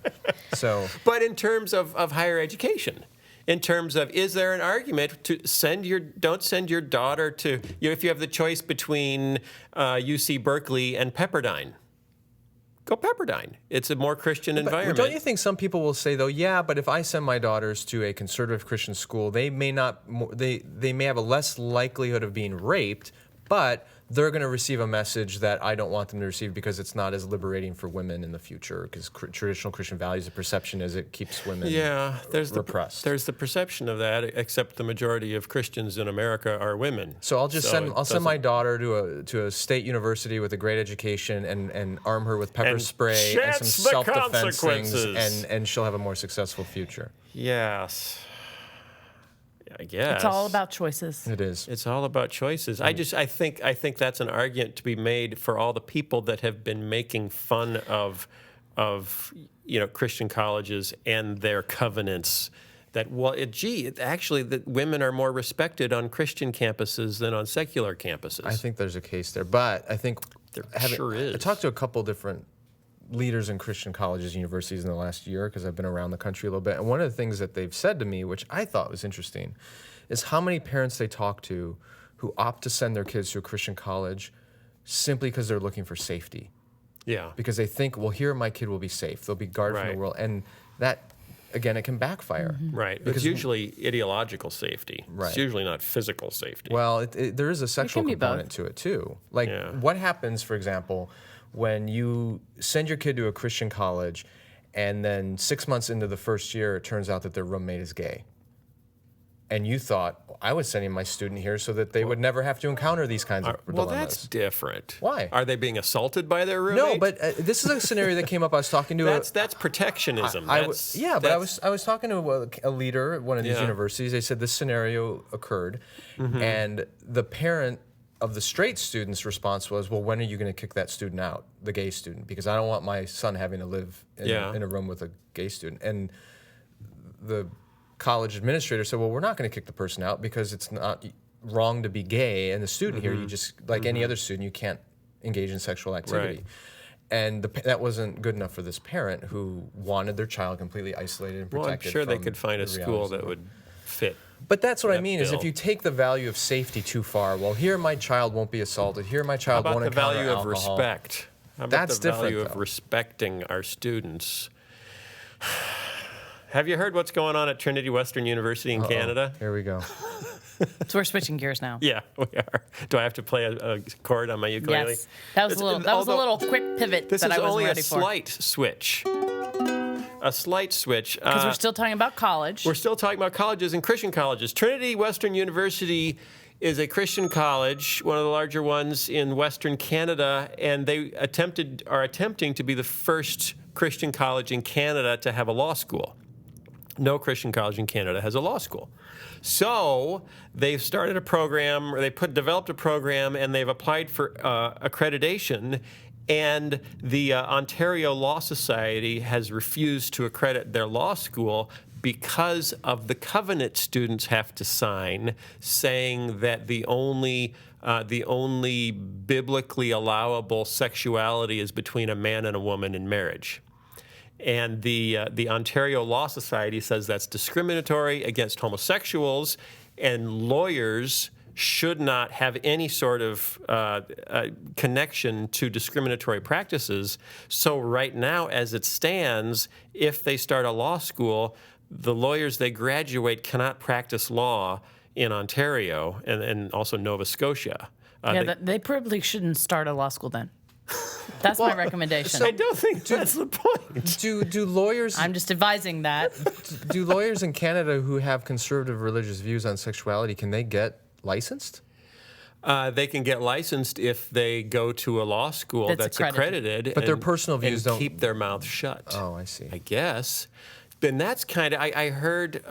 Speaker 3: So,
Speaker 1: But in terms of higher education, in terms of, is there an argument to don't send your daughter to, if you have the choice between UC Berkeley and Pepperdine, go Pepperdine. It's a more Christian environment.
Speaker 3: don't you think some people will say though, yeah, but if I send my daughters to a conservative Christian school, they may have a less likelihood of being raped, but they're going to receive a message that I don't want them to receive because it's not as liberating for women in the future, because traditional Christian values, the perception is it keeps women repressed.
Speaker 1: There's the perception of that, except the majority of Christians in America are women.
Speaker 3: So I'll send my daughter to a state university with a great education and arm her with pepper
Speaker 1: And
Speaker 3: spray and some
Speaker 1: chance the
Speaker 3: self-defense things,
Speaker 1: consequences.
Speaker 3: and she'll have a more successful future.
Speaker 1: Yes. I guess.
Speaker 2: It's all about choices.
Speaker 3: It is.
Speaker 1: It's all about choices. I think that's an argument to be made for all the people that have been making fun of Christian colleges and their covenants. That actually that women are more respected on Christian campuses than on secular campuses.
Speaker 3: I think there's a case there, but I think
Speaker 1: sure is.
Speaker 3: I talked to a couple different leaders in Christian colleges and universities in the last year because I've been around the country a little bit. And one of the things that they've said to me, which I thought was interesting, is how many parents they talk to who opt to send their kids to a Christian college simply because they're looking for safety.
Speaker 1: Yeah.
Speaker 3: Because they think, well, here my kid will be safe. They'll be guarded from
Speaker 1: Right.
Speaker 3: the world. And that, again, it can backfire.
Speaker 1: Right.
Speaker 3: Because
Speaker 1: it's usually ideological safety.
Speaker 3: Right.
Speaker 1: It's usually not physical safety.
Speaker 3: Well, there is a sexual
Speaker 2: be both.
Speaker 3: component to it too. Like,
Speaker 1: Yeah.
Speaker 3: what happens, for example, when you send your kid to a Christian college, and then 6 months into the first year, it turns out that their roommate is gay, and you thought, I was sending my student here so that they would never have to encounter these kinds of
Speaker 1: Well,
Speaker 3: dilemmas.
Speaker 1: that's different.
Speaker 3: Why?
Speaker 1: Are they being assaulted by their roommate?
Speaker 3: No, but this is a scenario that came up. I was talking to
Speaker 1: that's protectionism.
Speaker 3: I was talking to a leader at one of these
Speaker 1: Yeah.
Speaker 3: universities. They said this scenario occurred, and the parent of the straight student's response was, well, when are you going to kick that student out, the gay student? Because I don't want my son having to live in a room with a gay student. And the college administrator said, well, we're not going to kick the person out because it's not wrong to be gay. And the student here, you just, like any other student, you can't engage in sexual activity.
Speaker 1: Right.
Speaker 3: And that wasn't good enough for this parent who wanted their child completely isolated and
Speaker 1: Well,
Speaker 3: protected.
Speaker 1: I'm sure they
Speaker 3: from
Speaker 1: could find a
Speaker 3: the
Speaker 1: school
Speaker 3: realities
Speaker 1: that
Speaker 3: of the world.
Speaker 1: would fit.
Speaker 3: But that's what I
Speaker 1: that
Speaker 3: mean, is if
Speaker 1: bill.
Speaker 3: you take the value of safety too far, well, here my child won't be assaulted, here my
Speaker 1: How
Speaker 3: child
Speaker 1: about
Speaker 3: won't
Speaker 1: the
Speaker 3: encounter
Speaker 1: value of
Speaker 3: alcohol.
Speaker 1: respect? How about
Speaker 3: That's
Speaker 1: the value
Speaker 3: different,
Speaker 1: of
Speaker 3: though.
Speaker 1: respecting our students? Have you heard what's going on at Trinity Western University in Canada?
Speaker 3: Here we go.
Speaker 2: So we're switching gears now.
Speaker 1: Yeah, we are. Do I have to play a chord on my ukulele?
Speaker 2: Yes, that was a little. That was a little quick pivot
Speaker 1: This
Speaker 2: that
Speaker 1: is
Speaker 2: I wasn't
Speaker 1: only a
Speaker 2: ready for.
Speaker 1: slight switch. A slight switch.
Speaker 2: Because we're still talking about college.
Speaker 1: We're still talking about colleges and Christian colleges. Trinity Western University is a Christian college, one of the larger ones in Western Canada, and they are attempting to be the first Christian college in Canada to have a law school. No Christian college in Canada has a law school. So they've started a program, or developed a program, and they've applied for accreditation. And the Ontario Law Society has refused to accredit their law school because of the covenant students have to sign, saying that the only biblically allowable sexuality is between a man and a woman in marriage. And the Ontario Law Society says that's discriminatory against homosexuals, and lawyers should not have any sort of connection to discriminatory practices. So right now, as it stands, if they start a law school, the lawyers they graduate cannot practice law in Ontario and also Nova Scotia.
Speaker 2: They probably shouldn't start a law school then. That's my recommendation.
Speaker 1: I don't think that's the point.
Speaker 3: Do lawyers
Speaker 2: I'm just advising that.
Speaker 3: do lawyers in Canada who have conservative religious views on sexuality, can they get licensed?
Speaker 1: They can get licensed if they go to a law school
Speaker 2: That's
Speaker 1: that's accredited.
Speaker 3: But their personal views
Speaker 1: and
Speaker 3: don't-
Speaker 1: keep their mouth shut.
Speaker 3: Oh, I see.
Speaker 1: I guess. And that's kind of, I heard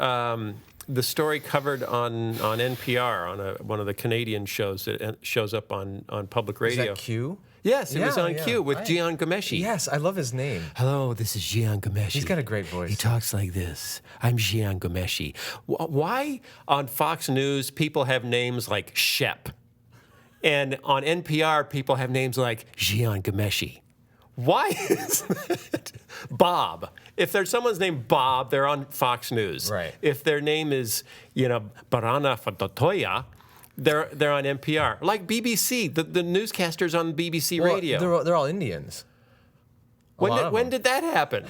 Speaker 1: the story covered on NPR on one of the Canadian shows that shows up on public
Speaker 3: Is
Speaker 1: radio.
Speaker 3: that Q?
Speaker 1: Yes, it was
Speaker 3: Yeah,
Speaker 1: on
Speaker 3: yeah.
Speaker 1: Q with Gian Gomeshi.
Speaker 3: Yes, I love his name.
Speaker 1: Hello, this is Gian Gomeshi.
Speaker 3: He's got a great voice.
Speaker 1: He talks like this. I'm Gian Gomeshi. Why on Fox News people have names like Shep? And on NPR people have names like Gian Gomeshi. Why is that? Bob. If there's someone's named Bob, they're on Fox News.
Speaker 3: Right.
Speaker 1: If their name is, Barana Fatotoya, they're on NPR. Like BBC, the newscasters on BBC
Speaker 3: Well,
Speaker 1: radio.
Speaker 3: they're all Indians.
Speaker 1: When did that happen?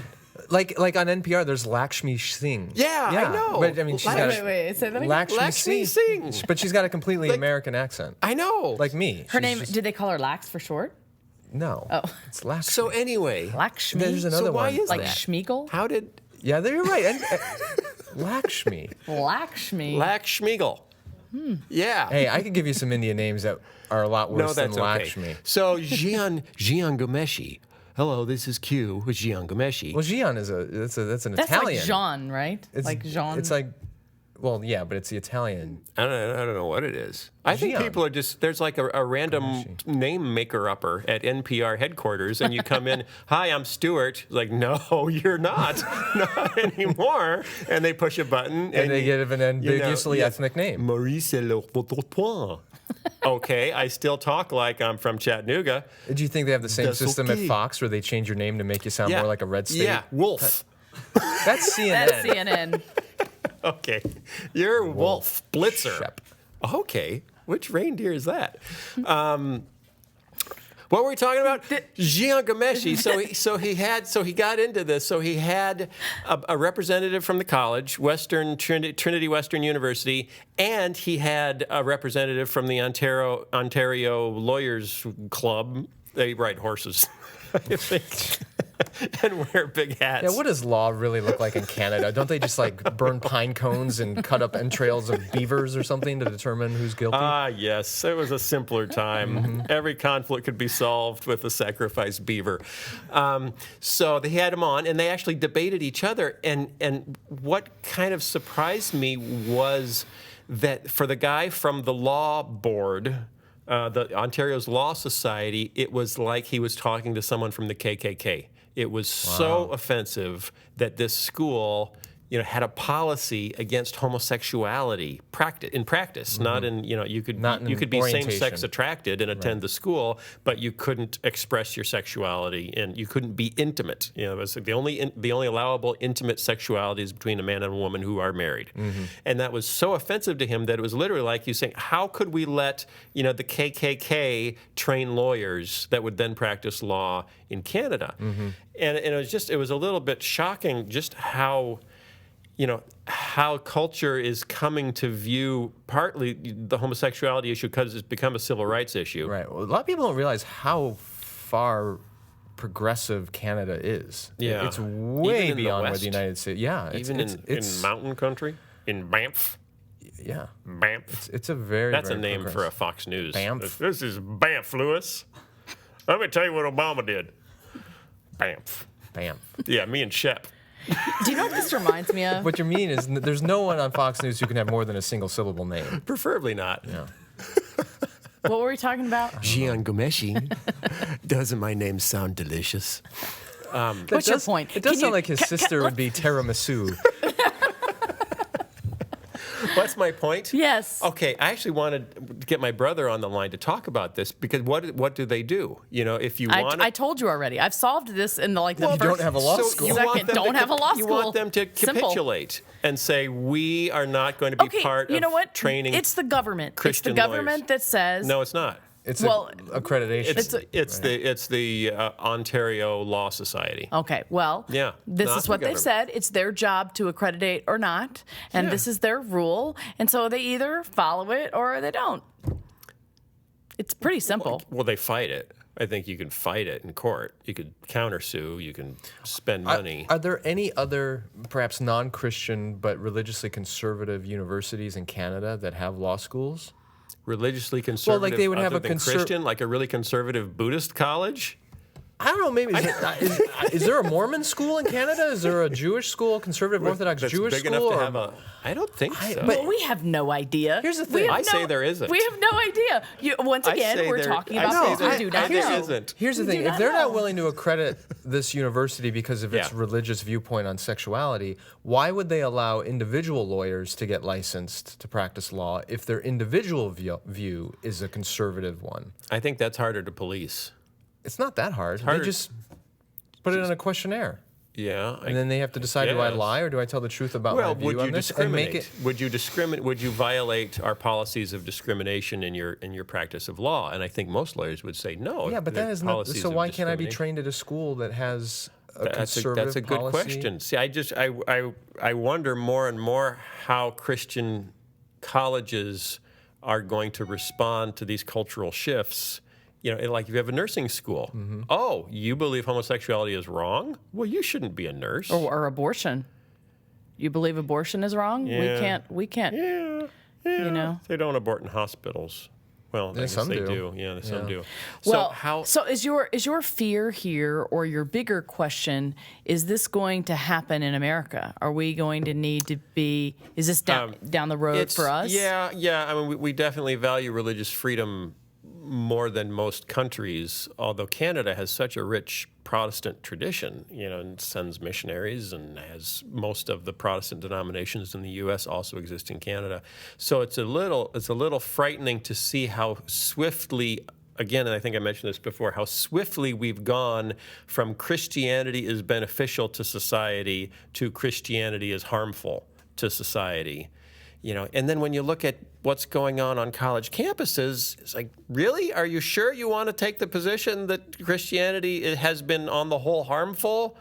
Speaker 3: Like on NPR, there's Lakshmi Singh.
Speaker 1: Yeah, I know.
Speaker 3: But I mean, she's got
Speaker 2: Wait, say that again?
Speaker 1: Lakshmi Singh.
Speaker 3: But she's got a completely American accent,
Speaker 1: I know.
Speaker 3: like me.
Speaker 2: Her
Speaker 3: She's
Speaker 2: name,
Speaker 3: just-
Speaker 2: did they call her Lax for short?
Speaker 3: No.
Speaker 2: Oh.
Speaker 3: It's Lakshmi.
Speaker 1: So anyway,
Speaker 2: Lakshmi?
Speaker 3: There's another
Speaker 1: so why
Speaker 3: one.
Speaker 1: is
Speaker 2: Like
Speaker 1: that?
Speaker 2: Schmiegel?
Speaker 1: How did
Speaker 3: Yeah, you're right. Lakshmi.
Speaker 2: Lakshmi.
Speaker 1: Schmiegel? Yeah.
Speaker 3: Hey, I could give you some Indian names that are a lot
Speaker 1: no,
Speaker 3: worse than
Speaker 1: that's okay.
Speaker 3: Lakshmi.
Speaker 1: So Gian Gomeshi. Hello, this is Q with Gian Gomeshi.
Speaker 3: Well, Gian is that's an
Speaker 2: That's
Speaker 3: Italian.
Speaker 2: like Jean, right? Like Jean.
Speaker 3: It's like, well, yeah, but it's the Italian.
Speaker 1: I don't know what it is. I think
Speaker 3: Gian.
Speaker 1: people are just, there's like a random name maker-upper at NPR headquarters, and you come in, hi, I'm Stuart. Like, no, you're not. Not anymore. And they push a button.
Speaker 3: And they give an ambiguously
Speaker 1: yes,
Speaker 3: ethnic name.
Speaker 1: Maurice Le Rototoin. Okay, I still talk like I'm from Chattanooga.
Speaker 3: Do you think they have the same
Speaker 1: That's
Speaker 3: system
Speaker 1: okay.
Speaker 3: at Fox where they change your name to make you sound more like a red state?
Speaker 1: Yeah, Wolf.
Speaker 3: That's CNN.
Speaker 2: That's CNN.
Speaker 1: Okay, you're Wolf Blitzer.
Speaker 3: Shep.
Speaker 1: Okay, which reindeer is that? What were we talking about? Gian Gomeshi. So he got into this. So he had a representative from the college, Trinity Western University, and he had a representative from the Ontario Lawyers Club. They ride horses, I think, and wear big hats.
Speaker 3: Yeah, what does law really look like in Canada? Don't they just like burn pine cones and cut up entrails of beavers or something to determine who's guilty?
Speaker 1: Ah, yes. It was a simpler time. Every conflict could be solved with a sacrificed beaver. So they had him on, and they actually debated each other. And what kind of surprised me was that for the guy from the law board, the Ontario's Law Society, it was like he was talking to someone from the KKK. It was so offensive that this school, had a policy against homosexuality in practice, not in, you could be
Speaker 3: orientation.
Speaker 1: same-sex attracted and attend the school, but you couldn't express your sexuality and you couldn't be intimate. It was the only allowable intimate sexuality is between a man and a woman who are married. And that was so offensive to him that it was literally like you saying, how could we let, the KKK train lawyers that would then practice law in Canada? And it was a little bit shocking just how culture is coming to view partly the homosexuality issue because it's become a civil rights issue.
Speaker 3: Right. Well, a lot of people don't realize how far progressive Canada is.
Speaker 1: Yeah.
Speaker 3: It's way
Speaker 1: Even in the
Speaker 3: beyond where
Speaker 1: West?
Speaker 3: the United States. Yeah.
Speaker 1: Even in mountain country, in Banff.
Speaker 3: Yeah.
Speaker 1: Banff.
Speaker 3: It's a very.
Speaker 1: That's
Speaker 3: very
Speaker 1: a name for a
Speaker 3: progressive.
Speaker 1: Fox News.
Speaker 3: Banff?
Speaker 1: This is Banff, Lewis. Let me tell you what Obama did. Banff.
Speaker 3: Bam.
Speaker 1: Yeah, me and Shep.
Speaker 2: Do you know what this reminds me of?
Speaker 3: What you mean is there's no one on Fox News who can have more than a single syllable name.
Speaker 1: Preferably not.
Speaker 3: Yeah.
Speaker 2: What were we talking about?
Speaker 1: Gian Gomeshi. Doesn't my name sound delicious?
Speaker 2: What's your point?
Speaker 3: It does
Speaker 2: Can
Speaker 3: sound
Speaker 2: you-
Speaker 3: like his sister would be tiramisu.
Speaker 1: What's my point?
Speaker 2: Yes.
Speaker 1: Okay, I actually wanted to get my brother on the line to talk about this because what do they do? If you want,
Speaker 2: I told you already. I've solved this in the
Speaker 3: you don't have a law school.
Speaker 1: You
Speaker 2: Second,
Speaker 1: want them
Speaker 2: don't
Speaker 1: to
Speaker 2: have a law
Speaker 1: You want
Speaker 2: school.
Speaker 1: them to
Speaker 2: Simple.
Speaker 1: capitulate and say we are not going to be
Speaker 2: Okay,
Speaker 1: part
Speaker 2: you know
Speaker 1: of
Speaker 2: what?
Speaker 1: training.
Speaker 2: It's the government.
Speaker 1: Christian
Speaker 2: it's the government
Speaker 1: lawyers.
Speaker 2: that says.
Speaker 1: No, it's not.
Speaker 3: It's
Speaker 2: Well,
Speaker 3: accreditation.
Speaker 1: It's the Ontario Law Society.
Speaker 2: Okay, well,
Speaker 1: Yeah,
Speaker 2: this
Speaker 1: not
Speaker 2: is
Speaker 1: the
Speaker 2: what they've
Speaker 1: government.
Speaker 2: said. It's their job to accreditate or not, and
Speaker 1: Yeah.
Speaker 2: this is their rule, and so they either follow it or they don't. It's pretty simple.
Speaker 1: Well, they fight it. I think you can fight it in court. You could countersue. You can spend money.
Speaker 3: Are there any other, perhaps non-Christian but religiously conservative universities in Canada that have law schools?
Speaker 1: Religiously conservative,
Speaker 3: they would have
Speaker 1: other
Speaker 3: a
Speaker 1: than Christian, like a really conservative Buddhist college.
Speaker 3: I don't know. Maybe is there a Mormon school in Canada? Is there a Jewish school, conservative Orthodox
Speaker 1: That's
Speaker 3: Jewish
Speaker 1: big
Speaker 3: school?
Speaker 1: enough to have a. I don't think so.
Speaker 2: Well, we have no idea.
Speaker 3: Here's the thing.
Speaker 1: I say there isn't.
Speaker 2: We have no idea. Once
Speaker 1: I
Speaker 2: again,
Speaker 1: say
Speaker 2: we're
Speaker 1: there-
Speaker 2: talking
Speaker 1: I
Speaker 2: about
Speaker 1: say
Speaker 2: things
Speaker 1: there-
Speaker 2: we do
Speaker 1: I
Speaker 2: not
Speaker 1: think
Speaker 2: know.
Speaker 1: there isn't.
Speaker 3: Here's the
Speaker 2: We
Speaker 3: thing:
Speaker 2: do
Speaker 3: if
Speaker 2: not
Speaker 3: they're not
Speaker 2: know.
Speaker 3: willing to accredit this university because of its
Speaker 1: Yeah.
Speaker 3: religious viewpoint on sexuality, why would they allow individual lawyers to get licensed to practice law if their individual view is a conservative one?
Speaker 1: I think that's harder to police.
Speaker 3: It's not that hard. They
Speaker 1: harder-
Speaker 3: just put it on a questionnaire,
Speaker 1: Yeah.
Speaker 3: and then they have to decide: do I
Speaker 1: guess.
Speaker 3: lie or do I tell the truth about
Speaker 1: Well,
Speaker 3: my view
Speaker 1: would
Speaker 3: on
Speaker 1: you
Speaker 3: this? And make
Speaker 1: discriminate?
Speaker 3: it.
Speaker 1: Would you discriminate? Would you violate our policies of discrimination in your practice of law? And I think most lawyers would say no.
Speaker 3: Yeah, but
Speaker 1: They're
Speaker 3: that is not.
Speaker 1: policies
Speaker 3: So
Speaker 1: of
Speaker 3: why can't I be
Speaker 1: discrimination.
Speaker 3: trained at a school that has a
Speaker 1: That's
Speaker 3: conservative
Speaker 1: a good
Speaker 3: policy?
Speaker 1: question. See, I wonder more and more how Christian colleges are going to respond to these cultural shifts. You know, like if you have a nursing school.
Speaker 3: Mm-hmm.
Speaker 1: Oh, you believe homosexuality is wrong? Well, you shouldn't be a nurse.
Speaker 2: Or abortion. You believe abortion is wrong?
Speaker 1: Yeah.
Speaker 2: We can't.
Speaker 1: Yeah.
Speaker 2: You know.
Speaker 1: They don't abort in hospitals. Well, I guess
Speaker 3: some
Speaker 1: they
Speaker 3: do.
Speaker 1: Yeah, some do.
Speaker 2: Well,
Speaker 1: So how?
Speaker 2: is your fear here, or your bigger question, is this going to happen in America? Are we going to need to be? Is this down the road for us?
Speaker 1: Yeah. I mean, we definitely value religious freedom more than most countries, although Canada has such a rich Protestant tradition, you know, and sends missionaries and has most of the Protestant denominations in the U.S. also exist in Canada. So it's a little frightening to see how swiftly, again, and I think I mentioned this before, how swiftly we've gone from Christianity is beneficial to society to Christianity is harmful to society. You know, and then when you look at what's going on college campuses, it's like, really? Are you sure you want to take the position that Christianity has been on the whole harmful?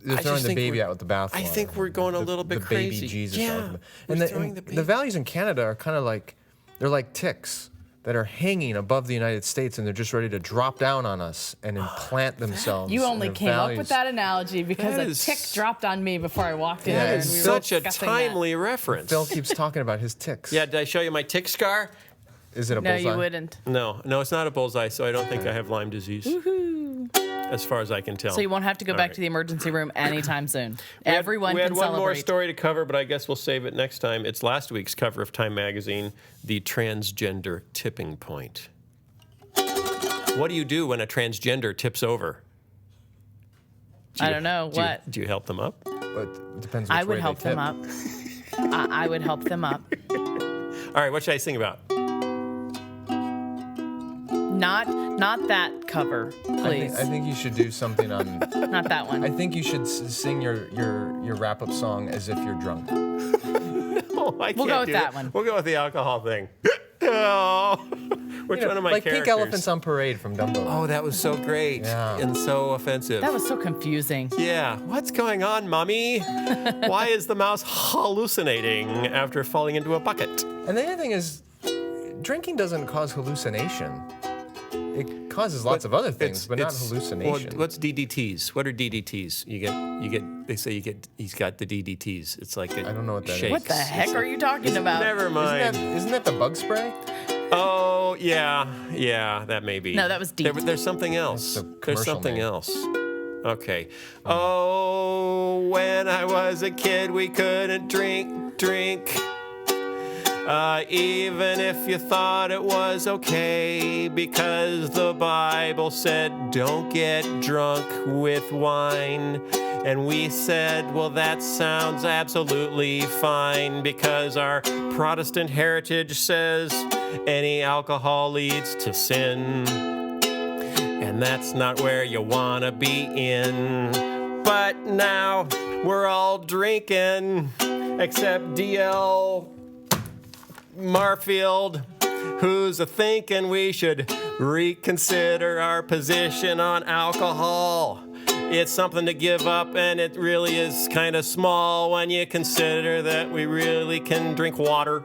Speaker 3: They're
Speaker 1: I
Speaker 3: throwing
Speaker 1: just
Speaker 3: the
Speaker 1: think
Speaker 3: baby
Speaker 1: we're-
Speaker 3: out with the bathwater.
Speaker 1: I think we're going a little bit
Speaker 3: the
Speaker 1: crazy.
Speaker 3: baby Jesus
Speaker 1: Yeah,
Speaker 3: argument.
Speaker 1: we're
Speaker 3: And
Speaker 1: throwing the
Speaker 3: the
Speaker 1: baby.
Speaker 3: values in Canada are kind of like, they're like ticks that are hanging above the United States, and they're just ready to drop down on us and implant themselves.
Speaker 2: You only
Speaker 3: in their
Speaker 2: came up
Speaker 3: values.
Speaker 2: with that analogy because
Speaker 1: That
Speaker 2: a
Speaker 1: is-
Speaker 2: tick dropped on me before I walked in
Speaker 3: Yeah,
Speaker 2: here.
Speaker 3: it's
Speaker 2: And we were
Speaker 1: Such a
Speaker 2: discussing that.
Speaker 1: timely reference.
Speaker 3: Phil keeps talking about his ticks.
Speaker 1: Yeah, did I show you my tick scar?
Speaker 3: Is it a
Speaker 2: No,
Speaker 3: bullseye?
Speaker 2: you wouldn't.
Speaker 1: No, it's not a bullseye, so I don't think I have Lyme disease. As far as I can tell.
Speaker 2: So you won't have to go
Speaker 1: All
Speaker 2: back
Speaker 1: right.
Speaker 2: to the emergency room anytime soon.
Speaker 1: We had-
Speaker 2: Everyone
Speaker 1: we had
Speaker 2: can
Speaker 1: one
Speaker 2: celebrate.
Speaker 1: more story to cover, but I guess we'll save it next time. It's last week's cover of Time magazine, the transgender tipping point. What do you do when a transgender tips over?
Speaker 2: I don't know. What?
Speaker 1: Do you help them up?
Speaker 3: But it depends which
Speaker 2: I
Speaker 3: way
Speaker 2: would
Speaker 3: they
Speaker 2: help them
Speaker 3: tip.
Speaker 2: up. I would help them up.
Speaker 1: All right, what should I sing about?
Speaker 2: Not that cover, please.
Speaker 3: I think you should do something on.
Speaker 2: Not that one.
Speaker 3: I think you should sing your wrap up song as if you're drunk.
Speaker 1: Oh, I
Speaker 2: We'll
Speaker 1: can't
Speaker 2: go with
Speaker 1: do
Speaker 2: that
Speaker 1: it.
Speaker 2: one.
Speaker 1: We'll go with the alcohol thing. Oh, which one of my
Speaker 3: like
Speaker 1: characters?
Speaker 3: Pink Elephants on Parade from Dumbo.
Speaker 1: Oh, that was so great
Speaker 3: Yeah.
Speaker 1: and so offensive.
Speaker 2: That was so confusing.
Speaker 1: Yeah. What's going on, Mommy? Why is the mouse hallucinating after falling into a bucket?
Speaker 3: And the other thing is, drinking doesn't cause hallucination. It causes lots of other things, but not hallucination.
Speaker 1: Well, what's DDTs? What are DDTs? You get. They say you get. He's got the DDTs. It's like a
Speaker 3: I don't know what that is.
Speaker 1: shakes.
Speaker 2: What the heck are you talking about?
Speaker 1: Never mind.
Speaker 3: Isn't that the bug spray?
Speaker 1: Oh yeah, that may be.
Speaker 2: No, that was DDT.
Speaker 1: There's something else.
Speaker 3: That's the
Speaker 1: There's
Speaker 3: commercial
Speaker 1: something
Speaker 3: name.
Speaker 1: else. Okay. Oh, when I was a kid, we couldn't drink. Even if you thought it was okay, because the Bible said don't get drunk with wine. And we said, well, that sounds absolutely fine, because our Protestant heritage says any alcohol leads to sin. And that's not where you want to be in. But now we're all drinking, except DL Marfield, who's a-thinking we should reconsider our position on alcohol. It's something to give up, and it really is kind of small when you consider that we really can drink water.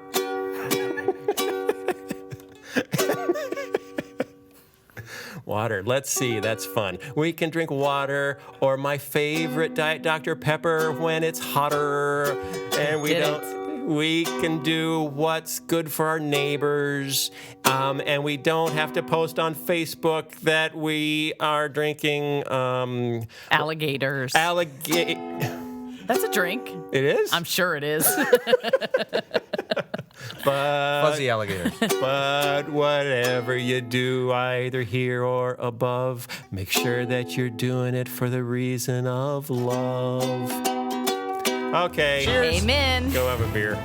Speaker 1: Water. Let's see. That's fun. We can drink water, or my favorite Diet Dr. Pepper when it's hotter, and we
Speaker 2: Did
Speaker 1: don't. We can do what's good for our neighbors. And we don't have to post on Facebook that we are drinking
Speaker 2: Alligators. That's a drink.
Speaker 1: It is?
Speaker 2: I'm sure it is.
Speaker 3: Fuzzy alligators.
Speaker 1: But whatever you do, either here or above, make sure that you're doing it for the reason of love. Okay.
Speaker 3: Cheers.
Speaker 2: Amen.
Speaker 1: Go have a beer.